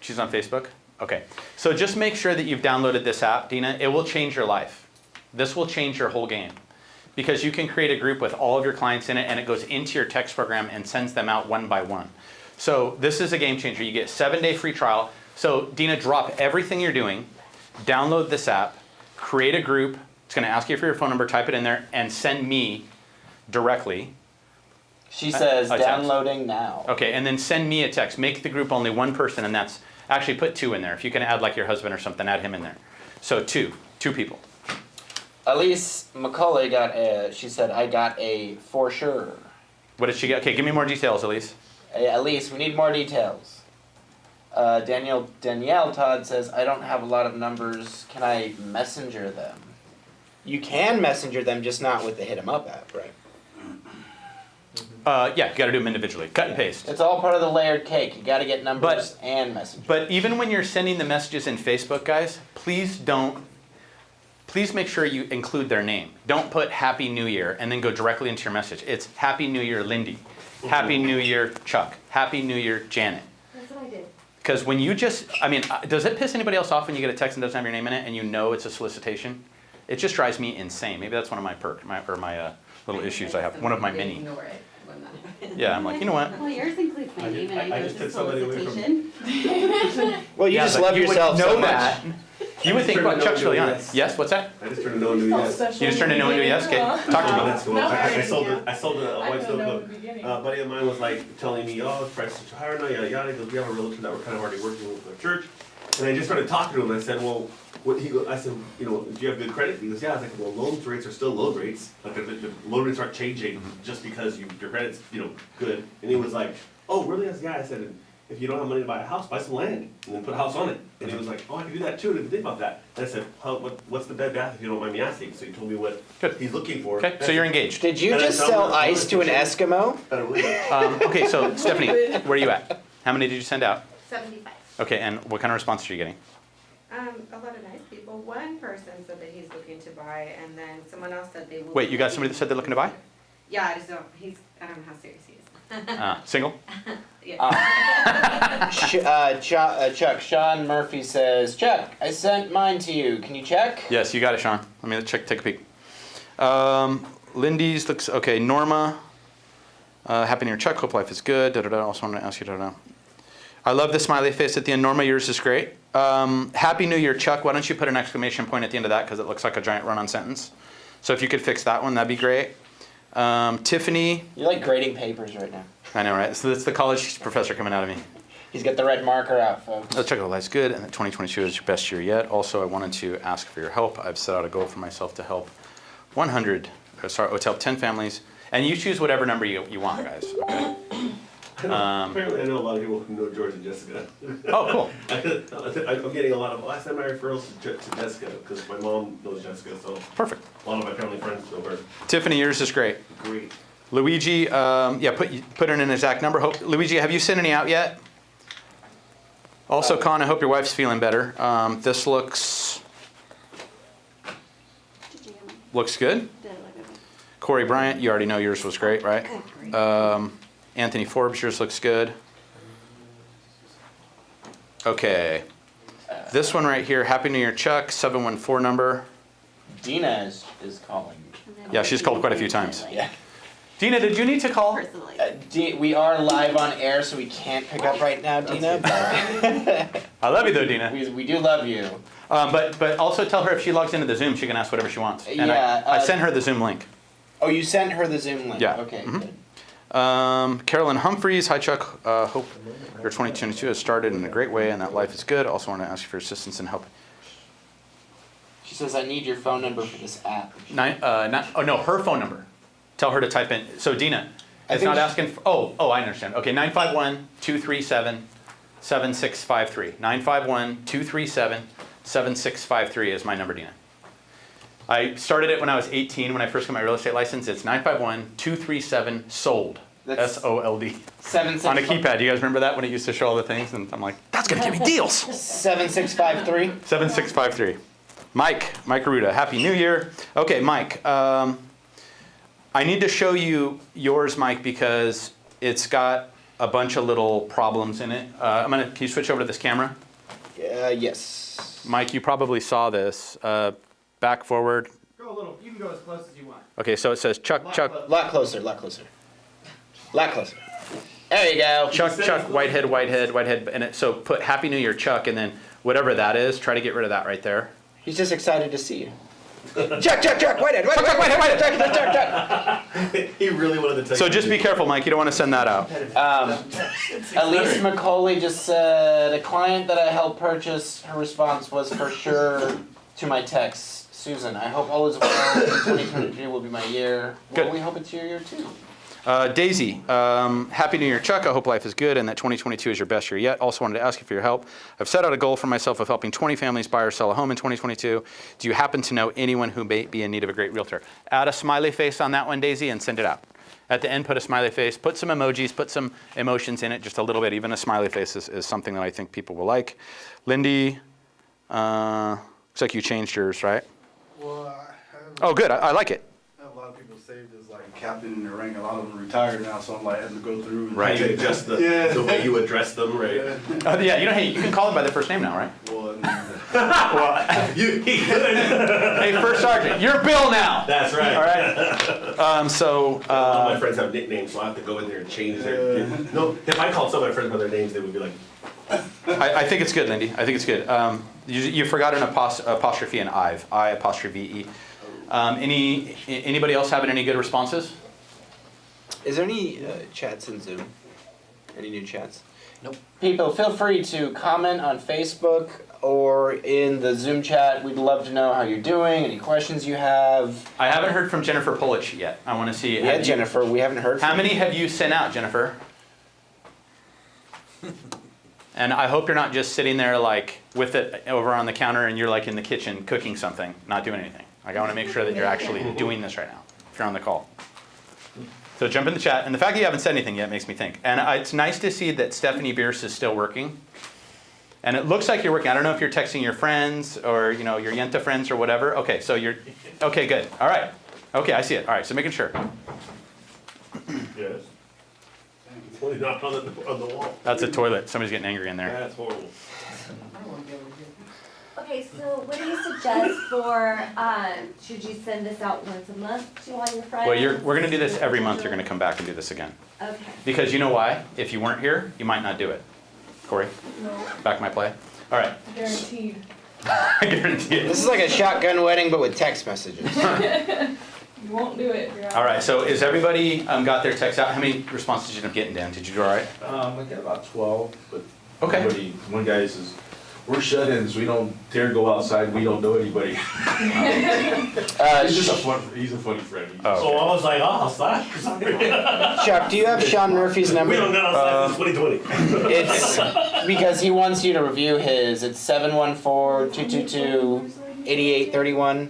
she's on Facebook? Okay, so just make sure that you've downloaded this app, Dina. It will change your life. This will change your whole game. Because you can create a group with all of your clients in it, and it goes into your text program and sends them out one by one. So this is a game changer. You get a 7-day free trial. So Dina, drop everything you're doing, download this app, create a group. It's going to ask you for your phone number, type it in there, and send me directly. She says, a text. downloading now. Okay, and then send me a text. Make the group only one person, and that's actually put 2 in there. If you can add like your husband or something, add him in there. So 2 people. Elise McCauley she said, I got a for sure. What did she get? Okay, give me more details, Elise. Elise, we need more details. Danielle Todd says, I don't have a lot of numbers. Can I messenger them? You can messenger them, just not with the Hit 'em Up app, right? Yeah, you got to do them individually. Cut and paste. It's all part of the layered cake. You got to get numbers and messengers. But even when you're sending the messages in Facebook, guys, please make sure you include their name. Don't put Happy New Year and then go directly into your message. It's Happy New Year, Lindy. Happy New Year, Chuck. Happy New Year, Janet. That's what I did. Because when you does it piss anybody else off when you get a text and doesn't have your name in it and you know it's a solicitation? It just drives me insane. Maybe that's one of my little issues I have. One of my many. Ignore it when that happens. Yeah, I'm like, you know what? Well, yours includes my name and I just know it's took a somebody away from- solicitation. Well, you Yeah, just but love you would yourself know so much. that. You would think, Turn well, it Chuck's over really to on a it. yes. Yes, what's that? I just turned a no into a yes. You just turned a no into a yes? Okay, talk to Oh, me. that's cool. I sold a white stove coat. A buddy of mine was like telling me, oh, the price is higher now, yada yada. He goes, we have a realtor that we're kind of already working with the church. And I just started talking to him. And I said, well, I said, do you have good credit? He goes, yeah. I was like, well, loan rates are still loan rates. Like the loan rates aren't changing just because your credit's good. And he was like, oh, really? I said, yeah. I said, if you don't have money to buy a house, buy some land and then put a house on it. And he was like, oh, I can do that too. I didn't think about that. And I said, what's the bed bath if you don't mind me asking? So he told me what he's looking for. Okay, so you're engaged. Did you just sell ice to an Eskimo? I don't believe it. Okay, so Stephanie, where are you at? How many did you send out? 75. Okay, and what kind of response are you getting? A lot of nice people. One person said that he's looking to buy, and then someone else said they will. Wait, you got somebody that said they're looking to buy? Yeah, I don't know how serious he is. Single? Yeah. Chuck, Sean Murphy says, Chuck, I sent mine to you. Can you check? Yes, you got it, Sean. Let me take a peek. Lindy's looks okay. Norma, Happy New Year, Chuck. Hope life is good. Also want to ask you. I love the smiley face at the end. Norma, yours is great. Happy New Year, Chuck. Why don't you put an exclamation point at the end of that because it looks like a giant run-on sentence. So if you could fix that one, that'd be great. Tiffany. You're like grading papers right now. I know, right? So that's the college professor coming out of me. He's got the red marker out, folks. Let's check out life's good, and that 2022 is your best year yet. Also, I wanted to ask for your help. I've set out a goal for myself to help 10 families, and you choose whatever number you want, guys. Okay. Apparently, I know a lot of people who know George and Jessica. Oh, cool. I'm getting a lot of. I send my referrals to Jessica because my mom knows Jessica, so Perfect. a lot of my family friends know her. Tiffany, yours is great. Great. Luigi, put in an exact number. Luigi, have you sent any out yet? Also, Con, I hope your wife's feeling better. This looks good. Corey Bryant, you already know yours was great, right? Anthony Forbes, yours looks good. Okay. This one right here, Happy New Year, Chuck, 714 number. Dina is calling. Yeah, she's called quite a few times. Yeah. Dina, did you need to call? Personally. We are live on air, so we can't pick up right now, Dina. I love you though, Dina. We do love you. But also tell her if she logs into the Zoom, she can ask whatever she wants. And Yeah, I sent her the Zoom link. Oh, you sent her the Zoom link? Yeah. Okay, Mhm. good. Carolyn Humphreys, hi Chuck. Hope your 2022 has started in a great way and that life is good. Also want to ask you for assistance and help. She says, I need your phone number for this app. Her phone number. Tell her to type in. So Dina, It's not asking for, oh, I understand. Okay, 951-237-7653. 951-237-7653 is my number, Dina. I started it when I was 18, when I first got my real estate license. It's 951-237-SOLD. That's SOLD. 76. On a keypad. You guys remember that when it used to show all the things? And I'm like, that's going to give me deals. 7653. 7653. Mike Aruda, Happy New Year. Okay, Mike, I need to show you yours, Mike, because it's got a bunch of little problems in it. Can you switch over to this camera? Yes. Mike, you probably saw this. Back, forward. Go a little, you can go as close as you want. Okay, so it says Chuck. Lot closer. There you go. Chuck, Whitehead, and so put Happy New Year, Chuck, and then whatever that is, try to get rid of that right there. He's just excited to see you. Chuck, Whitehead. He really wanted to take. So just be careful, Mike. You don't want to send that out. Elise McCauley just said, a client that I helped purchase, her response was for sure to my text. Susan, I hope all is well. 2023 will be my year. Good. Well, we hope it's your year too. Daisy, Happy New Year, Chuck. I hope life is good and that 2022 is your best year yet. Also wanted to ask you for your help. I've set out a goal for myself of helping 20 families buy or sell a home in 2022. Do you happen to know anyone who may be in need of a great realtor? Add a smiley face on that one, Daisy, and send it out. At the end, put a smiley face, put some emojis, put some emotions in it, just a little bit. Even a smiley face is something that I think people will like. Lindy, looks like you changed yours, right? Well, Oh, good. I like it. I have a lot of people saved as like captain in their rank. A lot of them retired now, so I'm like having to go through. And Right. You adjust the way you address them, right? Yeah, you can call them by their first name now, right? Well, He could. Hey, First Sergeant, you're Bill now. That's right. All right. A lot of my friends have nicknames, so I have to go in there and change their. No, if I called some of my friends by their names, they would be like. I think it's good, Lindy. I think it's good. You forgot an apostrophe in Ive. I''ve. Anybody else having any good responses? Is there any chats in Zoom? Any new chats? Nope. People, feel free to comment on Facebook or in the Zoom chat. We'd love to know how you're doing, any questions you have. I haven't heard from Jennifer Pulich yet. I want to see. Yeah, Jennifer, we haven't heard from How many have you sent out, Jennifer? And I hope you're not just sitting there like with it over on the counter and you're like in the kitchen cooking something, not doing anything. Like I want to make sure that you're actually doing this right now if you're on the call. So jump in the chat. And the fact that you haven't said anything yet makes me think. And it's nice to see that Stephanie Bierce is still working. And it looks like you're working. I don't know if you're texting your friends or your Yenta friends or whatever. Okay, so you're, okay, good. All right. Okay, I see it. All right, so making sure. Yes. It's only not on the wall. That's a toilet. Somebody's getting angry in there. That's horrible. Okay, so what do you suggest for, should you send this out once a month to all your friends? Well, we're going to do this every month. You're going to come back and do this again. Okay. Because you know why? If you weren't here, you might not do it. Corey? No, Back my play? All right. guaranteed. I guarantee it. This is like a shotgun wedding, but with text messages. You won't do it. All right, so is everybody got their text out? How many responses did you end up getting, Dan? Did you do all right? I got about 12, but Okay. nobody, one guy says, we're shut-ins, we don't dare go outside, we don't know anybody. He's just he's a funny friend. Oh, So I was like, oh, sorry. Chuck, do you have Sean Murphy's number? We don't get outside since 2020. It's because he wants you to review his. It's 714-222-8831.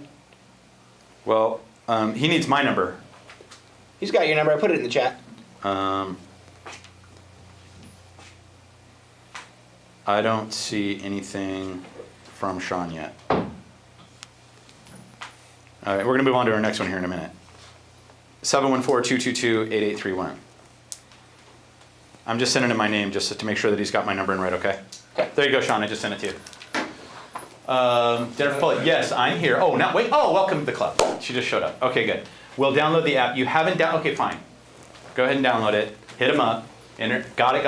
Well, he needs my number. He's got your number. I put it in the chat. I don't see anything from Sean yet. All right, we're going to move on to our next one here in a minute. 714-222-8831. I'm just sending him my name just to make sure that he's got my number in right, okay? There you go, Sean. I just sent it to you. Jennifer Pulley, yes, I'm here. Oh, now wait. Oh, welcome to the club. She just showed up. Okay, good. We'll download the app. You haven't okay, fine. Go ahead and download it. Hit him up. Enter. Got it.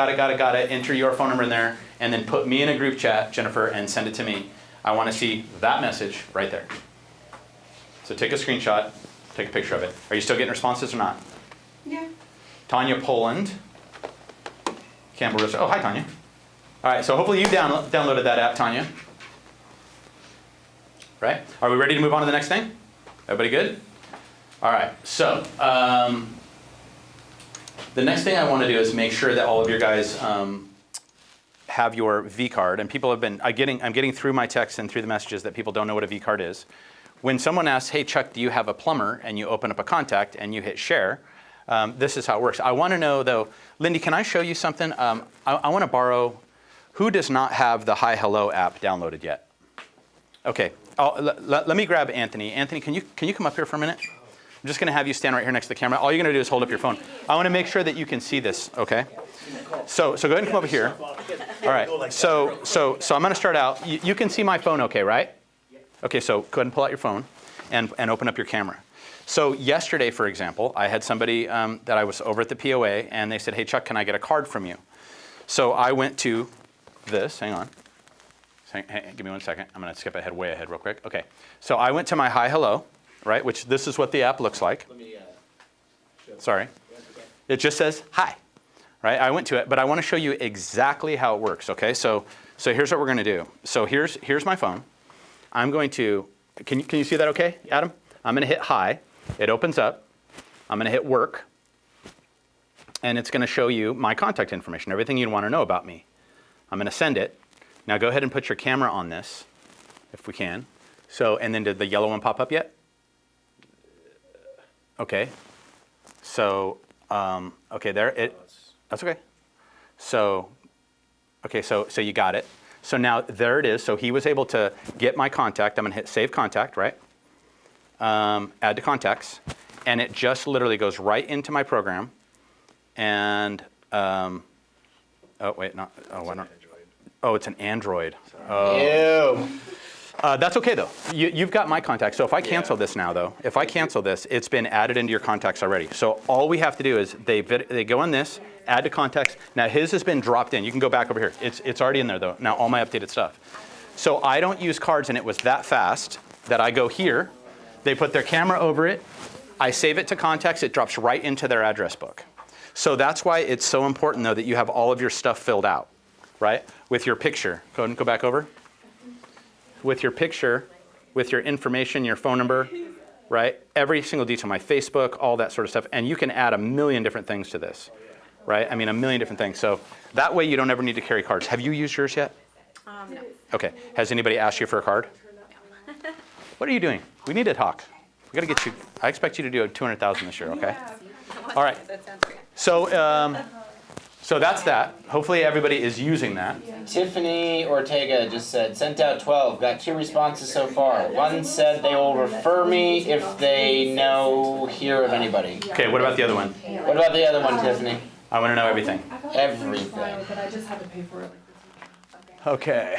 Enter your phone number in there, and then put me in a group chat, Jennifer, and send it to me. I want to see that message right there. So take a screenshot. Take a picture of it. Are you still getting responses or not? Yeah. Tanya Poland. Campbell. Oh, hi, Tanya. All right. So hopefully you downloaded that app, Tanya. Right? Are we ready to move on to the next thing? Everybody good? All right. So the next thing I want to do is make sure that all of your guys have your Vcard. And people have been, I'm getting through my texts and through the messages that people don't know what a Vcard is. When someone asks, hey Chuck, do you have a plumber? And you open up a contact and you hit share, this is how it works. I want to know though, Lindy, can I show you something? I want to borrow, who does not have the Hi Hello app downloaded yet? Okay, let me grab Anthony. Anthony, can you come up here for a minute? I'm just going to have you stand right here next to the camera. All you're going to do is hold up your phone. I want to make sure that you can see this, okay? So go ahead and come over here. All right, so I'm going to start out. You can see my phone okay, right? Okay, so go ahead and pull out your phone and open up your camera. So yesterday, for example, I had somebody that I was over at the POA, and they said, hey, Chuck, can I get a card from you? So I went to this. Hang on. Hey, give me 1 second. I'm going to skip way ahead real quick. Okay, so I went to my Hi Hello, right, which this is what the app looks like. Sorry. It just says hi, right? I went to it, but I want to show you exactly how it works, okay? So here's what we're going to do. So here's my phone. I'm going to, can you see that okay, Adam? I'm going to hit hi. It opens up. I'm going to hit work. And it's going to show you my contact information, everything you'd want to know about me. I'm going to send it. Now go ahead and put your camera on this, if we can. So, and then did the yellow one pop up yet? Okay. So, okay, that's okay. So, okay, so you got it. So now there it is. So he was able to get my contact. I'm going to hit save contact, right? Add to contacts. And it just literally goes right into my program. And, oh, wait, not, oh, why not? Oh, it's an Android. Oh. Ew. That's okay though. You've got my contact. So if I cancel this now though, if I cancel this, it's been added into your contacts already. So all we have to do is they go on this, add to contacts. Now his has been dropped in. You can go back over here. It's already in there though. Now all my updated stuff. So I don't use cards, and it was that fast that I go here. They put their camera over it. I save it to contacts. It drops right into their address book. So that's why it's so important though that you have all of your stuff filled out, right? With your picture. Go ahead and go back over. With your picture, with your information, your phone number, right? Every single detail, my Facebook, all that sort of stuff. And you can add a million different things to this, right? I mean, a million different things. So that way you don't ever need to carry cards. Have you used yours yet? No. Okay. Has anybody asked you for a card? What are you doing? We need to talk. We got to get you, I expect you to do 200,000 this year, okay? All right. That sounds great. So that's that. Hopefully everybody is using that. Tiffany Ortega just said, sent out 12, got 2 responses so far. One said they will refer me if they hear of anybody. Okay, what about the other one? What about the other one, Tiffany? I want to know everything. Everything. But I just had to pay for it. Okay.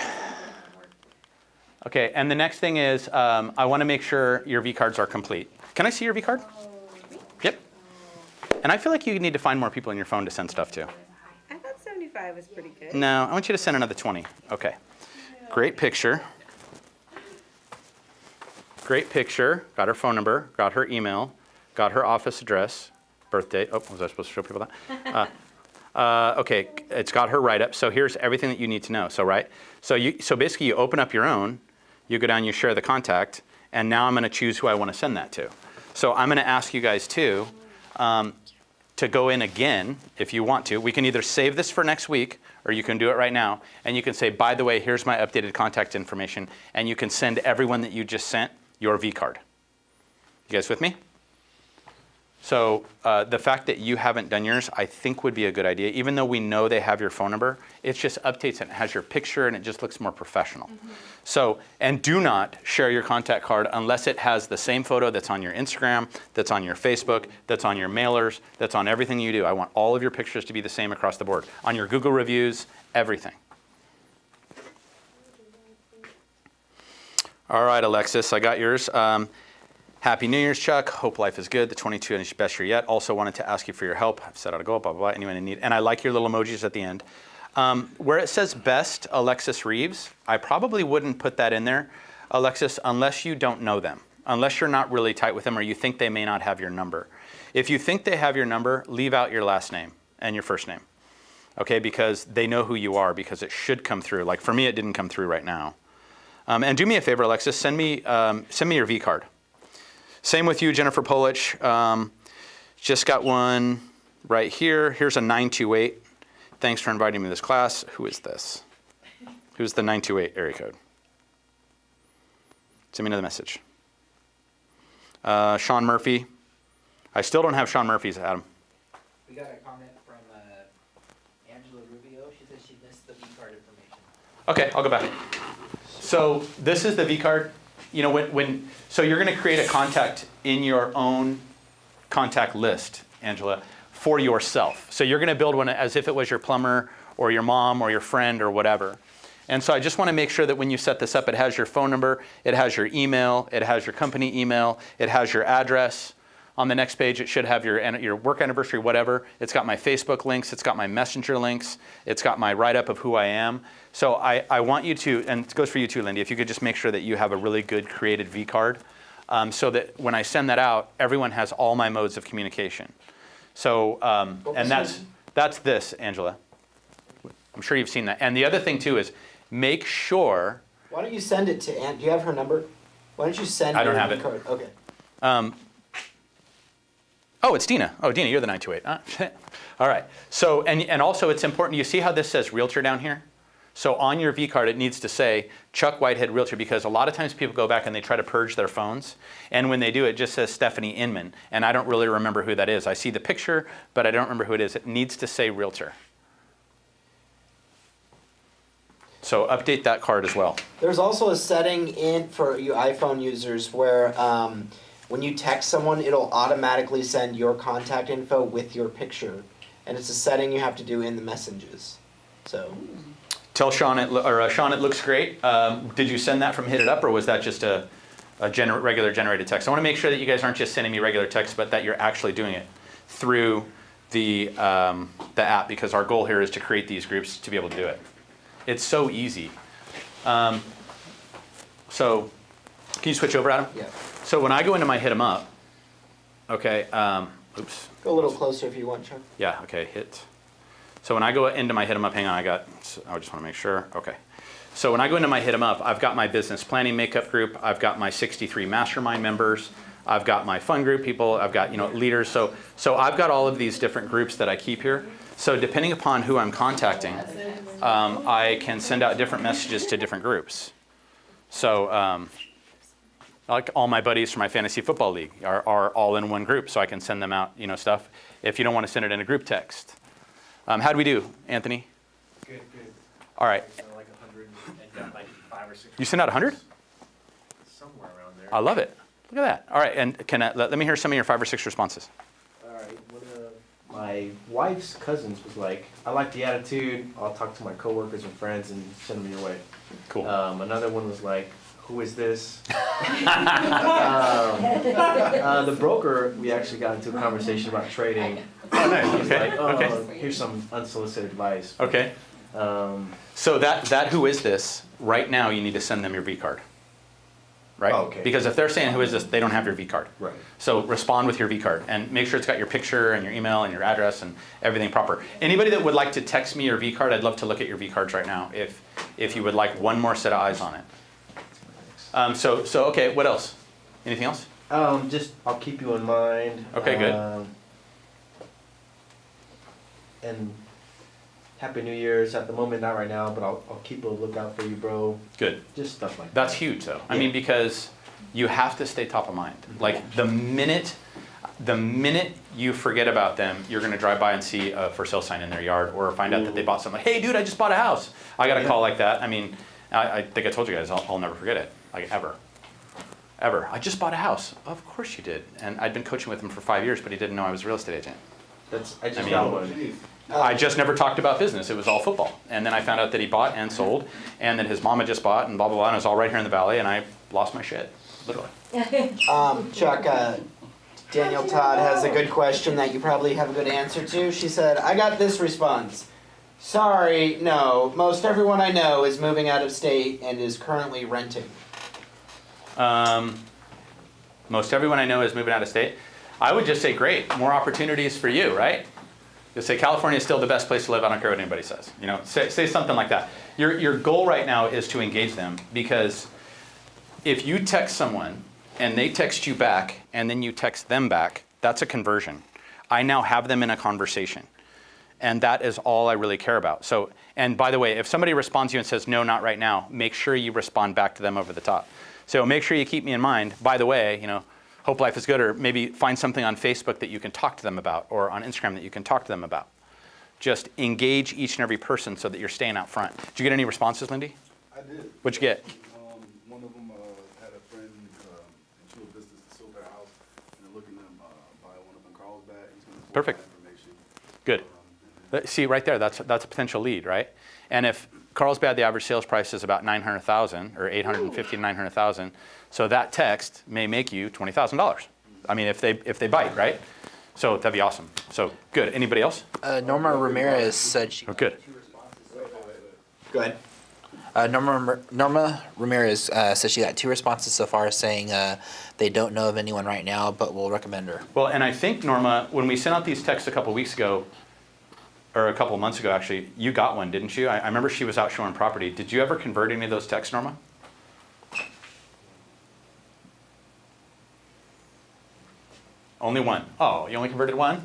Okay, and the next thing is I want to make sure your Vcards are complete. Can I see your Vcard? Yep. And I feel like you need to find more people in your phone to send stuff to. I thought 75 was pretty good. No, I want you to send another 20. Okay. Great picture. Great picture. Got her phone number, got her email, got her office address, birth date. Oh, was I supposed to show people that? Okay, it's got her write-up. So here's everything that you need to know. So so basically you open up your own, you go down, you share the contact, and now I'm going to choose who I want to send that to. So I'm going to ask you guys too to go in again if you want to. We can either save this for next week, or you can do it right now, and you can say, by the way, here's my updated contact information, and you can send everyone that you just sent your vCard. You guys with me? So the fact that you haven't done yours, I think would be a good idea. Even though we know they have your phone number, it just updates and it has your picture and it just looks more professional. Mm-hmm. So, and do not share your contact card unless it has the same photo that's on your Instagram, that's on your Facebook, that's on your mailers, that's on everything you do. I want all of your pictures to be the same across the board. On your Google reviews, everything. All right, Alexis, I got yours. Happy New Year's, Chuck. Hope life is good. The 22 is best year yet. Also wanted to ask you for your help. I've set out a goal, blah, blah, blah. Anyone in need. And I like your little emojis at the end. Where it says best Alexis Reeves, I probably wouldn't put that in there, Alexis, unless you don't know them. Unless you're not really tight with them or you think they may not have your number. If you think they have your number, leave out your last name and your first name. Okay, because they know who you are, because it should come through. Like for me, it didn't come through right now. And do me a favor, Alexis, send me your vCard. Same with you, Jennifer Polich. Just got one. right here. Here's a 928. Thanks for inviting me to this class. Who is this? Who's the 928 area code? Send me another message. Sean Murphy. I still don't have Sean Murphy's, Adam. We got a comment from Angela Rubio. She said she missed the Vcard information. Okay, I'll go back. So this is the Vcard. You know, so you're going to create a contact in your own contact list, Angela, for yourself. So you're going to build one as if it was your plumber or your mom or your friend or whatever. And so I just want to make sure that when you set this up, it has your phone number, it has your email, it has your company email, it has your address. On the next page, it should have your work anniversary, whatever. It's got my Facebook links, it's got my Messenger links, it's got my write-up of who I am. So I want you to, and it goes for you too, Lindy, if you could just make sure that you have a really good created Vcard, so that when I send that out, everyone has all my modes of communication. So, and that's this, Angela. I'm sure you've seen that. And the other thing too is, make sure. Why don't you send it to Aunt? Do you have her number? Why don't you send? I don't have it. Card? Okay. Oh, it's Dina. Oh, Dina, you're the 928. All right. So, and also it's important. You see how this says Realtor down here? So on your Vcard, it needs to say Chuck Whitehead Realtor, because a lot of times people go back and they try to purge their phones. And when they do, it just says Stephanie Inman. And I don't really remember who that is. I see the picture, but I don't remember who it is. It needs to say Realtor. So update that card as well. There's also a setting in for you iPhone users where when you text someone, it'll automatically send your contact info with your picture, and it's a setting you have to do in the messages. So tell Sean it looks great. Did you send that from Hit It Up, or was that just a regular generated text? I want to make sure that you guys aren't just sending me regular text, but that you're actually doing it through the app, because our goal here is to create these groups to be able to do it. It's so easy. So can you switch over, Adam? Yeah. So when I go into my Hit 'em Up, okay, oops. Go a little closer if you want, Chuck. Yeah, okay, hit. So when I go into my Hit 'em Up, hang on, I just want to make sure, okay. So when I go into my Hit 'em Up, I've got my business planning makeup group, I've got my 63 mastermind members, I've got my fun group people, I've got leaders. So I've got all of these different groups that I keep here. So depending upon who I'm contacting, I can send out different messages to different groups. So like all my buddies from my fantasy football league are all in one group, so I can send them out stuff if you don't want to send it in a group text. How'd we do, Anthony? Good. All right. Like 100 and got like 5 or 6. You sent out 100? Somewhere around there. I love it. Look at that. All right, and let me hear some of your 5 or 6 responses. All right. My wife's cousins was like, I like the attitude. I'll talk to my coworkers and friends and send them your way. Cool. Another one was like, who is this? The broker, we actually got into a conversation about trading. Oh, nice. He was Okay. like, Okay. Here's some unsolicited advice. Okay. So that who is this? Right now, you need to send them your Vcard. Right? Okay. Because if they're saying who is this, they don't have your Vcard. Right. So respond with your Vcard and make sure it's got your picture and your email and your address and everything proper. Anybody that would like to text me your Vcard, I'd love to look at your Vcards right now if you would like one more set of eyes on it. So okay, what else? Anything else? Just I'll keep you in mind. Okay, good. And Happy New Year's. At the moment, not right now, but I'll keep a lookout for you, bro. Good. Just stuff like that. That's huge, though. I mean, because you have to stay top of mind. Like the minute you forget about them, you're going to drive by and see a for sale sign in their yard, or find out that they bought something. Hey, dude, I just bought a house. I got a call like that. I mean, I think I told you guys, I'll never forget it, like ever. I just bought a house. Of course you did. And I'd been coaching with him for 5 years, but he didn't know I was a real estate agent. I just got one. I just never talked about business. It was all football. And then I found out that he bought and sold, and that his mama just bought, and blah, blah, blah, and it was all right here in the valley, and I lost my shit, literally. Chuck, Daniel Todd has a good question that you probably have a good answer to. She said, I got this response. Sorry, no. Most everyone I know is moving out of state and is currently renting. Most everyone I know is moving out of state. I would just say, great, more opportunities for you, right? You'll say California is still the best place to live. I don't care what anybody says. Say something like that. Your goal right now is to engage them, because if you text someone and they text you back and then you text them back, that's a conversion. I now have them in a conversation. And that is all I really care about. So, and by the way, if somebody responds to you and says, no, not right now, make sure you respond back to them over the top. So make sure you keep me in mind. By the way, hope life is good, or maybe find something on Facebook that you can talk to them about, or on Instagram that you can talk to them about. Just engage each and every person so that you're staying out front. Did you get any responses, Lindy? I did. What'd you get? One of them had a friend into a business that sold their house, and they're looking to buy one up in Carlsbad. He's going to Perfect. that information. Good. See, right there, that's a potential lead, right? And if Carlsbad, the average sales price is about $900,000 or $850,000 to $900,000, so that text may make you $20,000. I mean, if they bite, right? So that'd be awesome. So good. Anybody else? Norma Ramirez said she. Oh, good. Go ahead. Norma Ramirez says she got 2 responses so far, saying they don't know of anyone right now, but will recommend her. Well, and I think, Norma, when we sent out these texts a couple weeks ago, or a couple months ago, actually, you got one, didn't you? I remember she was out showing property. Did you ever convert any of those texts, Norma? Only one. Oh, you only converted one?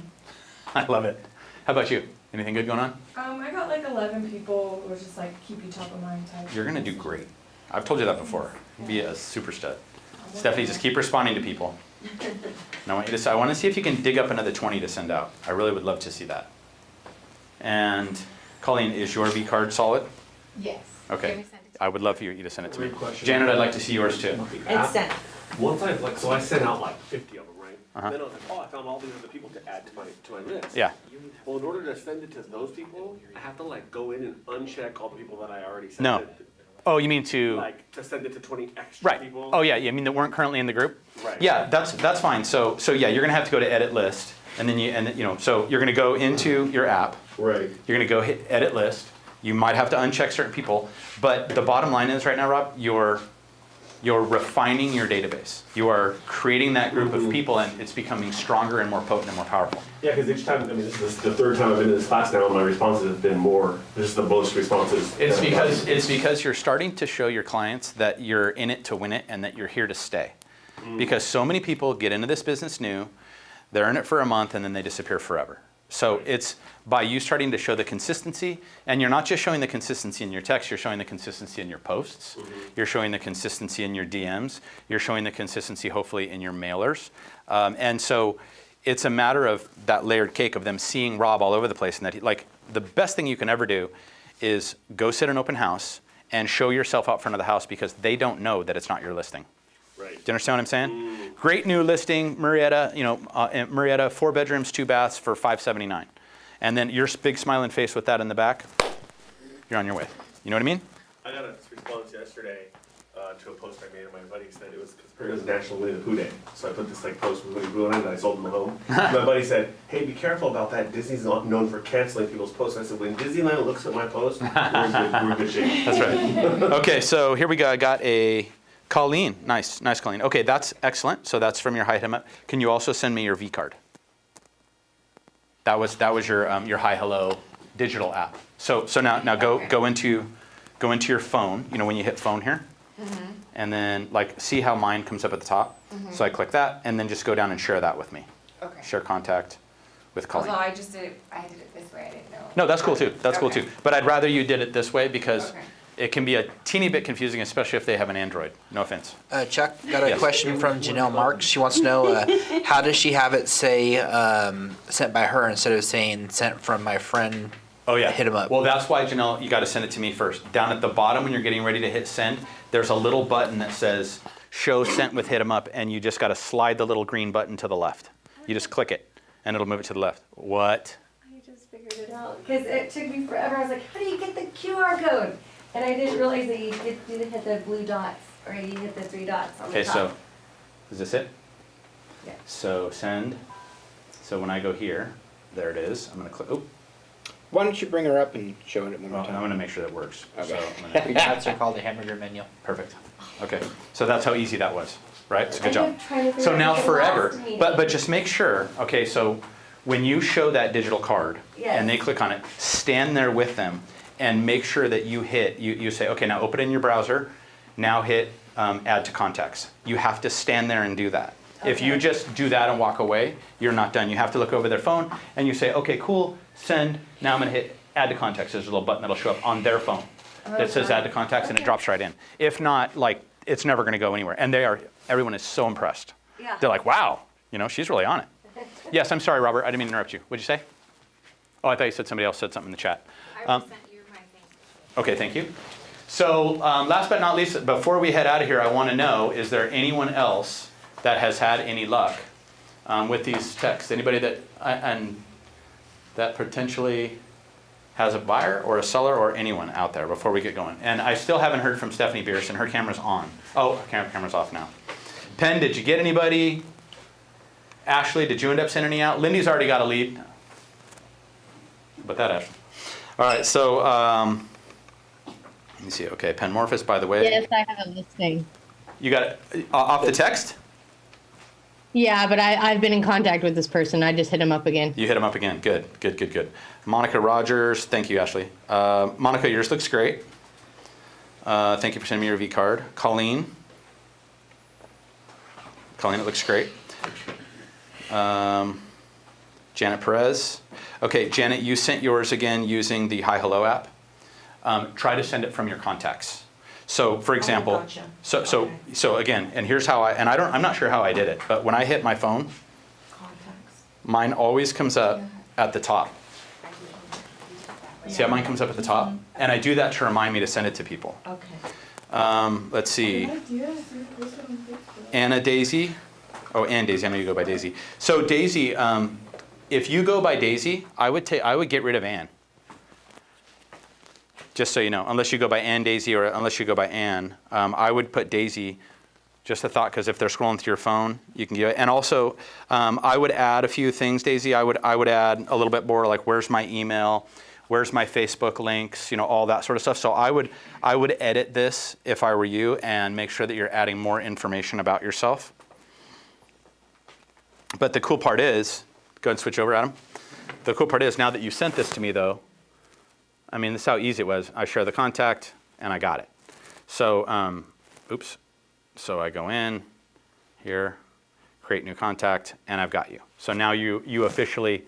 I love it. How about you? Anything good going on? I got like 11 people who was just like keep you top of mind type. You're gonna do great. I've told you that before. Be a super stud. Stephanie, just keep responding to people. And I want to see if you can dig up another 20 to send out. I really would love to see that. And Colleen, is your Vcard solid? Yes. Okay. I would love for you to send it to me. Great question. Janet, I'd like to see yours too. It's sent. Once so I sent out like 50 of them, right? Uh-huh. Then I was like, oh, I found all these other people to add to my list. Yeah. Well, in order to send it to those people, I have to like go in and uncheck all the people that I already sent No. it to. Oh, you mean to? Like to send it to 20 extra Right. people. Oh yeah, you mean that weren't currently in the group? Right. Yeah, that's fine. So yeah, you're gonna have to go to edit list, and then so you're gonna go into your app. Right. You're gonna go hit edit list. You might have to uncheck certain people, but the bottom line is right now, Rob, you're refining your database. You are creating that group of people, and it's becoming stronger and more potent and more powerful. Yeah, because each time, this is the third time I've been in this class now, and my responses have been more. This is the most responses. It's because you're starting to show your clients that you're in it to win it, and that you're here to stay. Because so many people get into this business new, they're in it for a month, and then they disappear forever. So it's by you starting to show the consistency, and you're not just showing the consistency in your text, you're showing the consistency in your posts, you're showing the consistency in your DMs, you're showing the consistency hopefully in your mailers. And so it's a matter of that layered cake of them seeing Rob all over the place, and that like the best thing you can ever do is go sit an open house and show yourself out front of the house, because they don't know that it's not your listing. Right. Do you understand what I'm saying? Great new listing, Marietta, Marietta, 4 bedrooms, 2 baths for $579. And then your big smiling face with that in the back, you're on your way. You know what I mean? I got a response yesterday to a post I made, and my buddy said it was National Winnie the Pooh Day. So I put this like post with Winnie the Pooh on it, and I sold him a home. My buddy said, "Hey, be careful about that. Disney's not known for canceling people's posts." I said, "When Disneyland looks at my post, we're in good shape." That's right. Okay, so here we go. I got a Colleen. Nice, Colleen. Okay, that's excellent. So that's from your Hi Him Up. Can you also send me your Vcard? That was your Hi Hello digital app. So now go into your phone. You know when you hit phone here, and then like see how mine comes up at the top. So I click that, and then just go down and share that with me. Okay. Share contact with Colleen. Although I did it this way, I didn't know. No, that's cool too. That's cool too. But I'd rather you did it this way, because it can be a teeny bit confusing, especially if they have an Android. No offense. Chuck, got a question from Janelle Marks. She wants to know how does she have it say sent by her instead of saying sent from my friend? Oh yeah. Hit him up. Well, that's why, Janelle, you got to send it to me first. Down at the bottom when you're getting ready to hit send, there's a little button that says show sent with hit 'em up, and you just got to slide the little green button to the left. You just click it, and it'll move it to the left. What? I just figured it out because it took me forever. I was like, how do you get the QR code? And I didn't realize that you hit the blue dots, or you hit the 3 dots on the top. Okay, so is this it? Yeah. So send. So when I go here, there it is. I'm gonna click. Oh, Why don't you bring her up and show it one more I'm time? gonna make sure that works. Okay. So I'm gonna, That's called the hamburger menu. perfect. Okay, so that's how easy that was, right? It's a good I job. kept trying to figure So out now the forever, last meeting. but just make sure, okay, so when you show that digital card Yes. and they click on it, stand there with them and make sure that you hit, you say, okay, now open it in your browser, now hit add to contacts. You have to stand there and do that. If you just do that and walk away, you're not done. You have to look over their phone and you say, okay, cool, send. Now I'm gonna hit add to contacts. There's a little button that'll show up on their phone that says add to contacts and it drops right in. If not, like, it's never gonna go anywhere. And everyone is so impressed. Yeah. They're like, wow, she's really on it. Yes, I'm sorry, Robert, I didn't mean to interrupt you. What'd you say? Oh, I thought you said somebody else said something in the chat. I sent you my thing. Okay, thank you. So last but not least, before we head out of here, I want to know, is there anyone else that has had any luck with these texts? Anybody that potentially has a buyer or a seller or anyone out there before we get going? And I still haven't heard from Stephanie Bierce, and her camera's on. Oh, her camera's off now. Penn, did you get anybody? Ashley, did you end up sending any out? Lindy's already got a lead. How about that, Ashley? All right, so let me see. Okay, Penmorphous, by the way. Yes, I have a listing. You got it off the text? Yeah, but I've been in contact with this person. I just hit him up again. You hit him up again. Good, good, good, good. Monica Rogers, thank you, Ashley. Monica, yours looks great. Thank you for sending me your Vcard. Colleen, it looks great. Janet Perez. Okay, Janet, you sent yours again using the Hi Hello app. Try to send it from your contacts. So, for example, gotcha. so again, and here's how I'm not sure how I did it, but when I hit my phone, Contacts. mine always comes up at the top. See how mine comes up at the top? And I do that to remind me to send it to people. Okay. Let's see. Anna Daisy. Oh, Ann Daisy. I know you go by Daisy. So Daisy, if you go by Daisy, I would get rid of Ann. Just so you know, unless you go by Ann Daisy or unless you go by Ann, I would put Daisy. Just a thought, because if they're scrolling through your phone, you can get it. And also, I would add a few things, Daisy. I would add a little bit more, like where's my email, where's my Facebook links, all that sort of stuff. So I would edit this if I were you and make sure that you're adding more information about yourself. But the cool part is, go ahead and switch over, Adam. The cool part is, now that you sent this to me, though, I mean, this is how easy it was. I share the contact, and I got it. So, oops. So I go in here, create new contact, and I've got you. So now you officially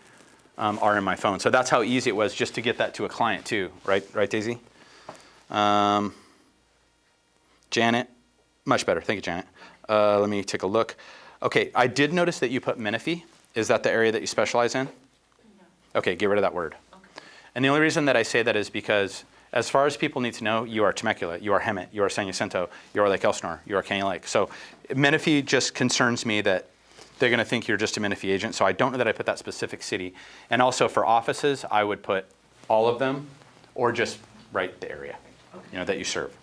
are in my phone. So that's how easy it was just to get that to a client too, right, Daisy? Janet, much better. Thank you, Janet. Let me take a look. Okay, I did notice that you put Menifee. Is that the area that you specialize in? No. Okay, get rid of that word. Okay. And the only reason that I say that is because as far as people need to know, you are Temecula, you are Hemet, you are San Jacinto, you are Lake Elsinore, you are Canyon Lake. So Menifee just concerns me that they're going to think you're just a Menifee agent. So I don't know that I put that specific city. And also for offices, I would put all of them or just write the area that you serve.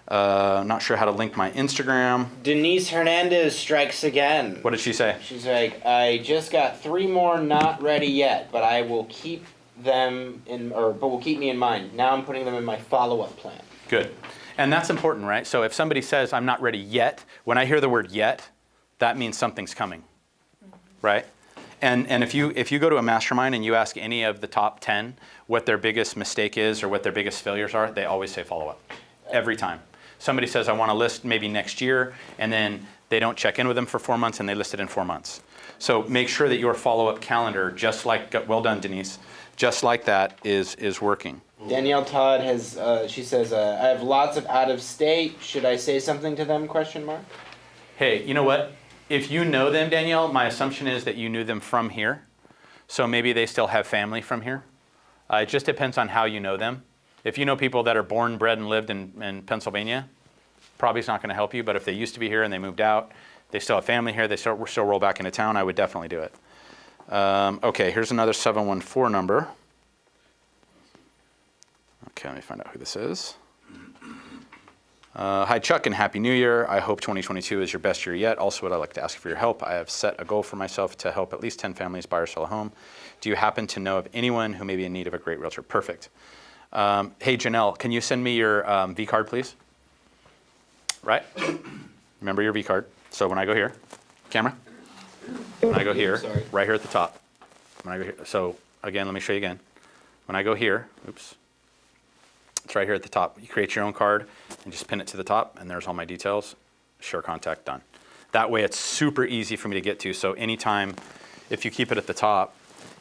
Not sure how to link my Instagram. Denise Hernandez strikes again. What did she say? She's like, I just got 3 more not ready yet, but I will keep them but will keep me in mind. Now I'm putting them in my follow-up plan. Good. And that's important, right? So if somebody says, I'm not ready yet, when I hear the word yet, that means something's coming, right? And if you go to a mastermind and you ask any of the top 10 what their biggest mistake is or what their biggest failures are, they always say follow-up, every time. Somebody says, I want to list maybe next year, and then they don't check in with them for 4 months, and they list it in 4 months. So make sure that your follow-up calendar, just like, well done, Denise, just like that is working. Danielle Todd has, she says, I have lots of out-of-state. Should I say something to them, question mark? Hey, you know what? If you know them, Danielle, my assumption is that you knew them from here. So maybe they still have family from here. It just depends on how you know them. If you know people that are born, bred, and lived in Pennsylvania, probably it's not going to help you. But if they used to be here and they moved out, they still have family here, they still roll back into town, I would definitely do it. Okay, here's another 714 number. Okay, let me find out who this is. Hi, Chuck, and Happy New Year. I hope 2022 is your best year yet. Also, I'd like to ask for your help. I have set a goal for myself to help at least 10 families buy or sell a home. Do you happen to know of anyone who may be in need of a great realtor? Perfect. Hey, Janelle, can you send me your Vcard, please? Right? Remember your Vcard. So when I go here, camera. When I go here, right here at the top. When I go here, so again, let me show you again. When I go here, oops, it's right here at the top. You create your own card and just pin it to the top, and there's all my details. Share contact, done. That way it's super easy for me to get to. So anytime, if you keep it at the top,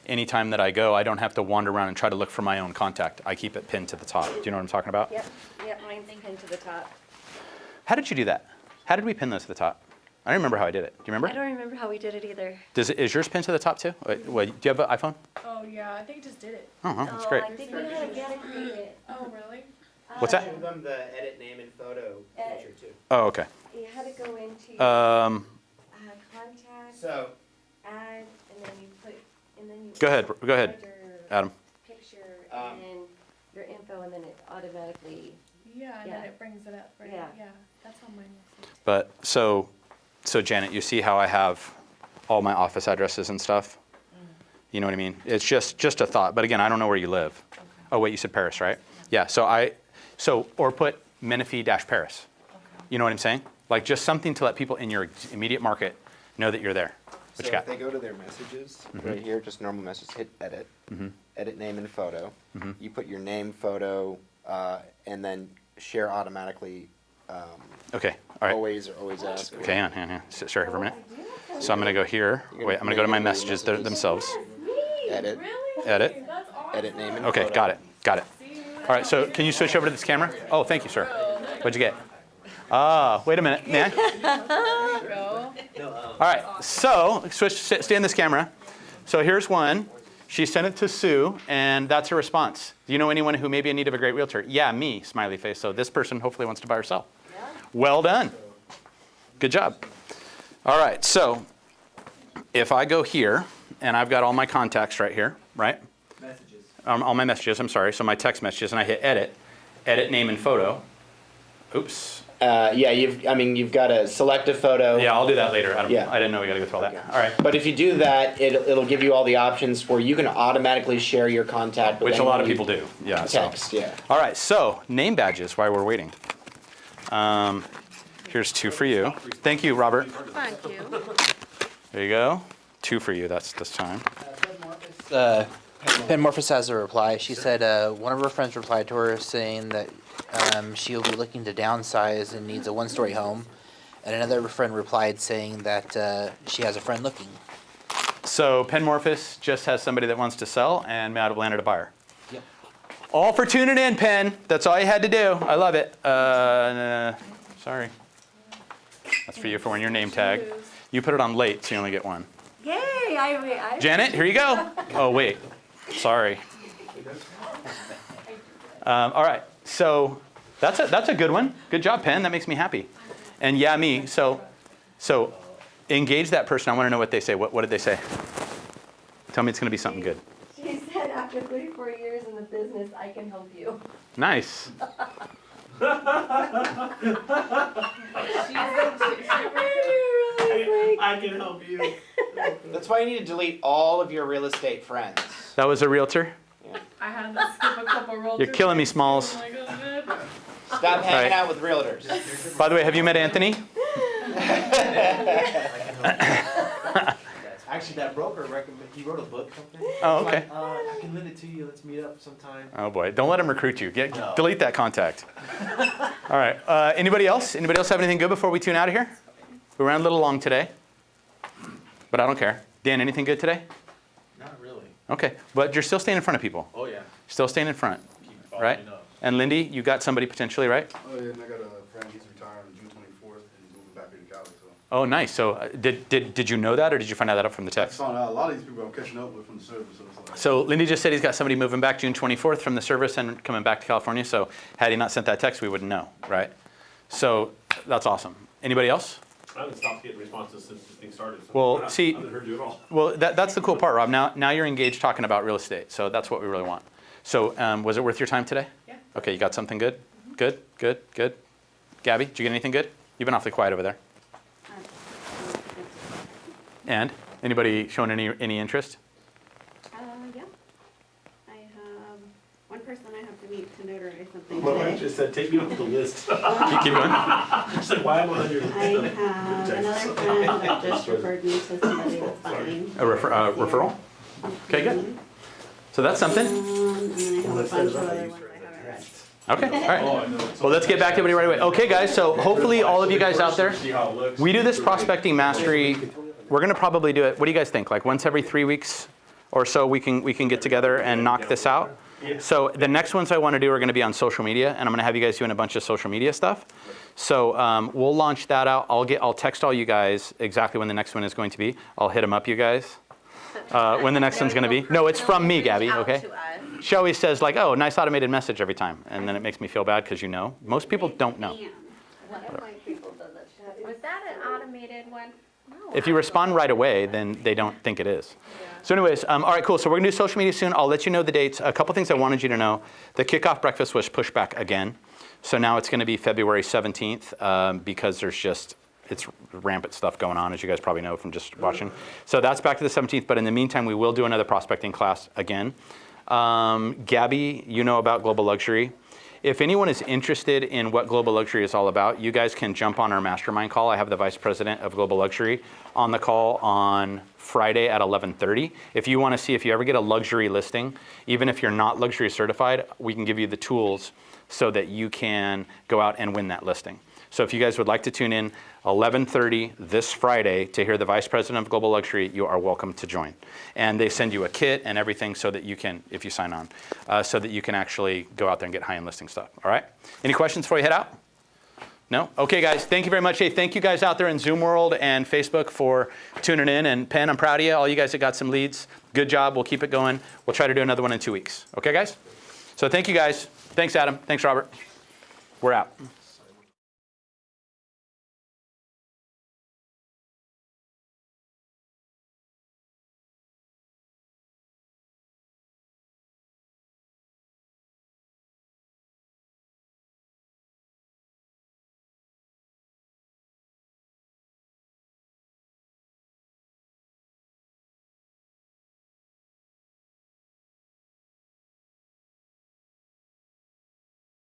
anytime that I go, I don't have to wander around and try to look for my own contact. I keep it pinned to the top. Do you know what I'm talking about? Yep, mine's pinned to the top. How did you do that? How did we pin those to the top? I don't remember how I did it. Do you remember? I don't remember how we did it either. Is yours pinned to the top too? Wait, do you have an iPhone? Oh, yeah, I think it just did it. Oh, well, that's great. I think we had to get it created. Oh, really? What's that? Show them the edit name and photo feature too. Oh, okay. You had to go into Um, contact, So, add, and then you put, and then you. Go ahead, go ahead, add your Adam. Picture, and then your info, and then it automatically. Yeah, and then Yeah. it brings it up, right? Yeah. Yeah, that's how mine was. But so Janet, you see how I have all my office addresses and stuff? You know what I mean? It's just a thought. But again, I don't know where you live. Okay. Oh wait, you said Paris, right? Yeah. Or put Menifee-Paris. Okay. You know what I'm saying? Like just something to let people in your immediate market know that you're there. What so you got? if they go to their messages, right here, just normal message, hit edit, edit name and photo. You put your name, photo, and then share automatically. Okay. All right. Always ask. Okay, hang on. Sorry for a minute. So I'm going to go here. Wait, I'm going to go to my messages themselves. Edit. Edit. That's awesome. Edit name and Okay, photo. got it. All right, so can you switch over to this camera? Oh, thank you, sir. What'd you get? Ah, wait a minute, man. There you go. All right, so stay in this camera. So here's one. She sent it to Sue, and that's her response. Do you know anyone who may be in need of a great realtor? Yeah, me, smiley face. So this person hopefully wants to buy or sell. Yeah. Well done. Good job. All right, so if I go here, and I've got all my contacts right here, right? Messages. All my messages, I'm sorry. So my text messages, and I hit edit name and photo. Oops. You've got to select a photo. Yeah, I'll do that later. I Yeah. didn't know we got to go through all that. Okay. All right. But if you do that, it'll give you all the options where you can automatically share your contact with Which a lot of anyone people you do. Yeah. So. text, yeah. All right. So name badges while we're waiting. Here's 2 for you. Thank you, Robert. Thank you. There you go. 2 for you. That's this time. Penmorphus has a reply. She said one of her friends replied to her saying that she'll be looking to downsize and needs a one-story home. And another friend replied saying that she has a friend looking. So Penmorphus just has somebody that wants to sell, and Matt have landed a buyer. Yep. All for tuning in, Penn. That's all you had to do. I love it. Sorry. That's for you for when your name tag. You put it on late, so you only get 1. Yay! I Janet, here you go. Oh, wait. Sorry. All right. So that's a good one. Good job, Penn. That makes me happy. And yeah, me. So engage that person. I want to know what they say. What did they say? Tell me it's going to be something good. She said after 34 years in the business, I can help you. Nice. I can help you. That's why you need to delete all of your real estate friends. That was a realtor? I had to skip a couple rolls. You're killing me, Smalls. Oh my goodness. Stop hanging Right. out with realtors. By the way, have you met Anthony? Actually, that broker recommended, he wrote a book, something. Oh, He's okay. like, I can lend it to you, let's meet up sometime. Oh boy, don't let him recruit you. No. Delete that contact. All right, anybody else? Anybody else have anything good before we tune out of here? We ran a little long today, but I don't care. Dan, anything good today? Not really. Okay, but you're still staying in front of people. Oh, yeah. Still staying in front, Keep right? following up. And Lindy, you got somebody potentially, right? Oh, yeah, and I got a friend, he's retiring on June 24th, and he's moving back here to Cali, so. Oh, nice. So did you know that, or did you find out from the I text? found out a lot of these people I'm catching up with from the service, so it's like. So Lindy just said he's got somebody moving back June 24th from the service and coming back to California. So had he not sent that text, we wouldn't know, right? So that's awesome. Anybody else? I haven't stopped getting responses since this thing started. So Well, see- I haven't heard you at all. Well, that's the cool part, Rob. Now you're engaged talking about real estate. So that's what we really want. So was it worth your time today? Yeah. Okay, you got something good? Good. Gabby, did you get anything good? You've been awfully quiet over there. And anybody showing any interest? Yeah. I have one person I have to meet to notarize something Well, I today. just said, take me off the list. Keep going. I said, why am I on your list? I have another friend that just referred me to somebody that's buying. A referral? Okay, good. So that's something. And then I have a bunch of other ones I haven't read. Okay, all right. Oh, I know. Well, let's get back to everybody right away. Okay, guys, so hopefully all of you guys out there, See how it looks. we do this prospecting mastery. We're going to probably do it, what do you guys think? Like once every 3 weeks or so we can get together and knock this out? So the next ones I want to do are going to be on social media, and I'm going to have you guys doing a bunch of social media stuff. So we'll launch that out. I'll text all you guys exactly when the next one is going to be. I'll hit them up, you guys. When the next one's going to be. No, it's from me, Gabby, okay? She always says like, oh, nice automated message every time. And then it makes me feel bad because you know. Most people don't know. One of my people does that. Was that an automated one? No. If you respond right away, then they don't think it is. So anyways, all right, cool. So we're going to do social media soon. I'll let you know the dates. A couple things I wanted you to know. The kickoff breakfast was pushed back again. So now it's going to be February 17th because it's rampant stuff going on, as you guys probably know from just watching. So that's back to the 17th. But in the meantime, we will do another prospecting class again. Gabby, you know about Global Luxury. If anyone is interested in what Global Luxury is all about, you guys can jump on our mastermind call. I have the vice president of Global Luxury on the call on Friday at 11:30. If you want to see if you ever get a luxury listing, even if you're not luxury certified, we can give you the tools so that you can go out and win that listing. So if you guys would like to tune in 11:30 this Friday to hear the Vice President of Global Luxury, you are welcome to join. And they send you a kit and everything so that you can, if you sign on, so that you can actually go out there and get high-end listing stuff. All right? Any questions before you head out? No? Okay, guys. Thank you very much. Hey, thank you guys out there in Zoom World and Facebook for tuning in. And Penn, I'm proud of you. All you guys that got some leads. Good job. We'll keep it going. We'll try to do another one in 2 weeks. Okay, guys? So thank you, guys. Thanks, Adam. Thanks, Robert. We're out.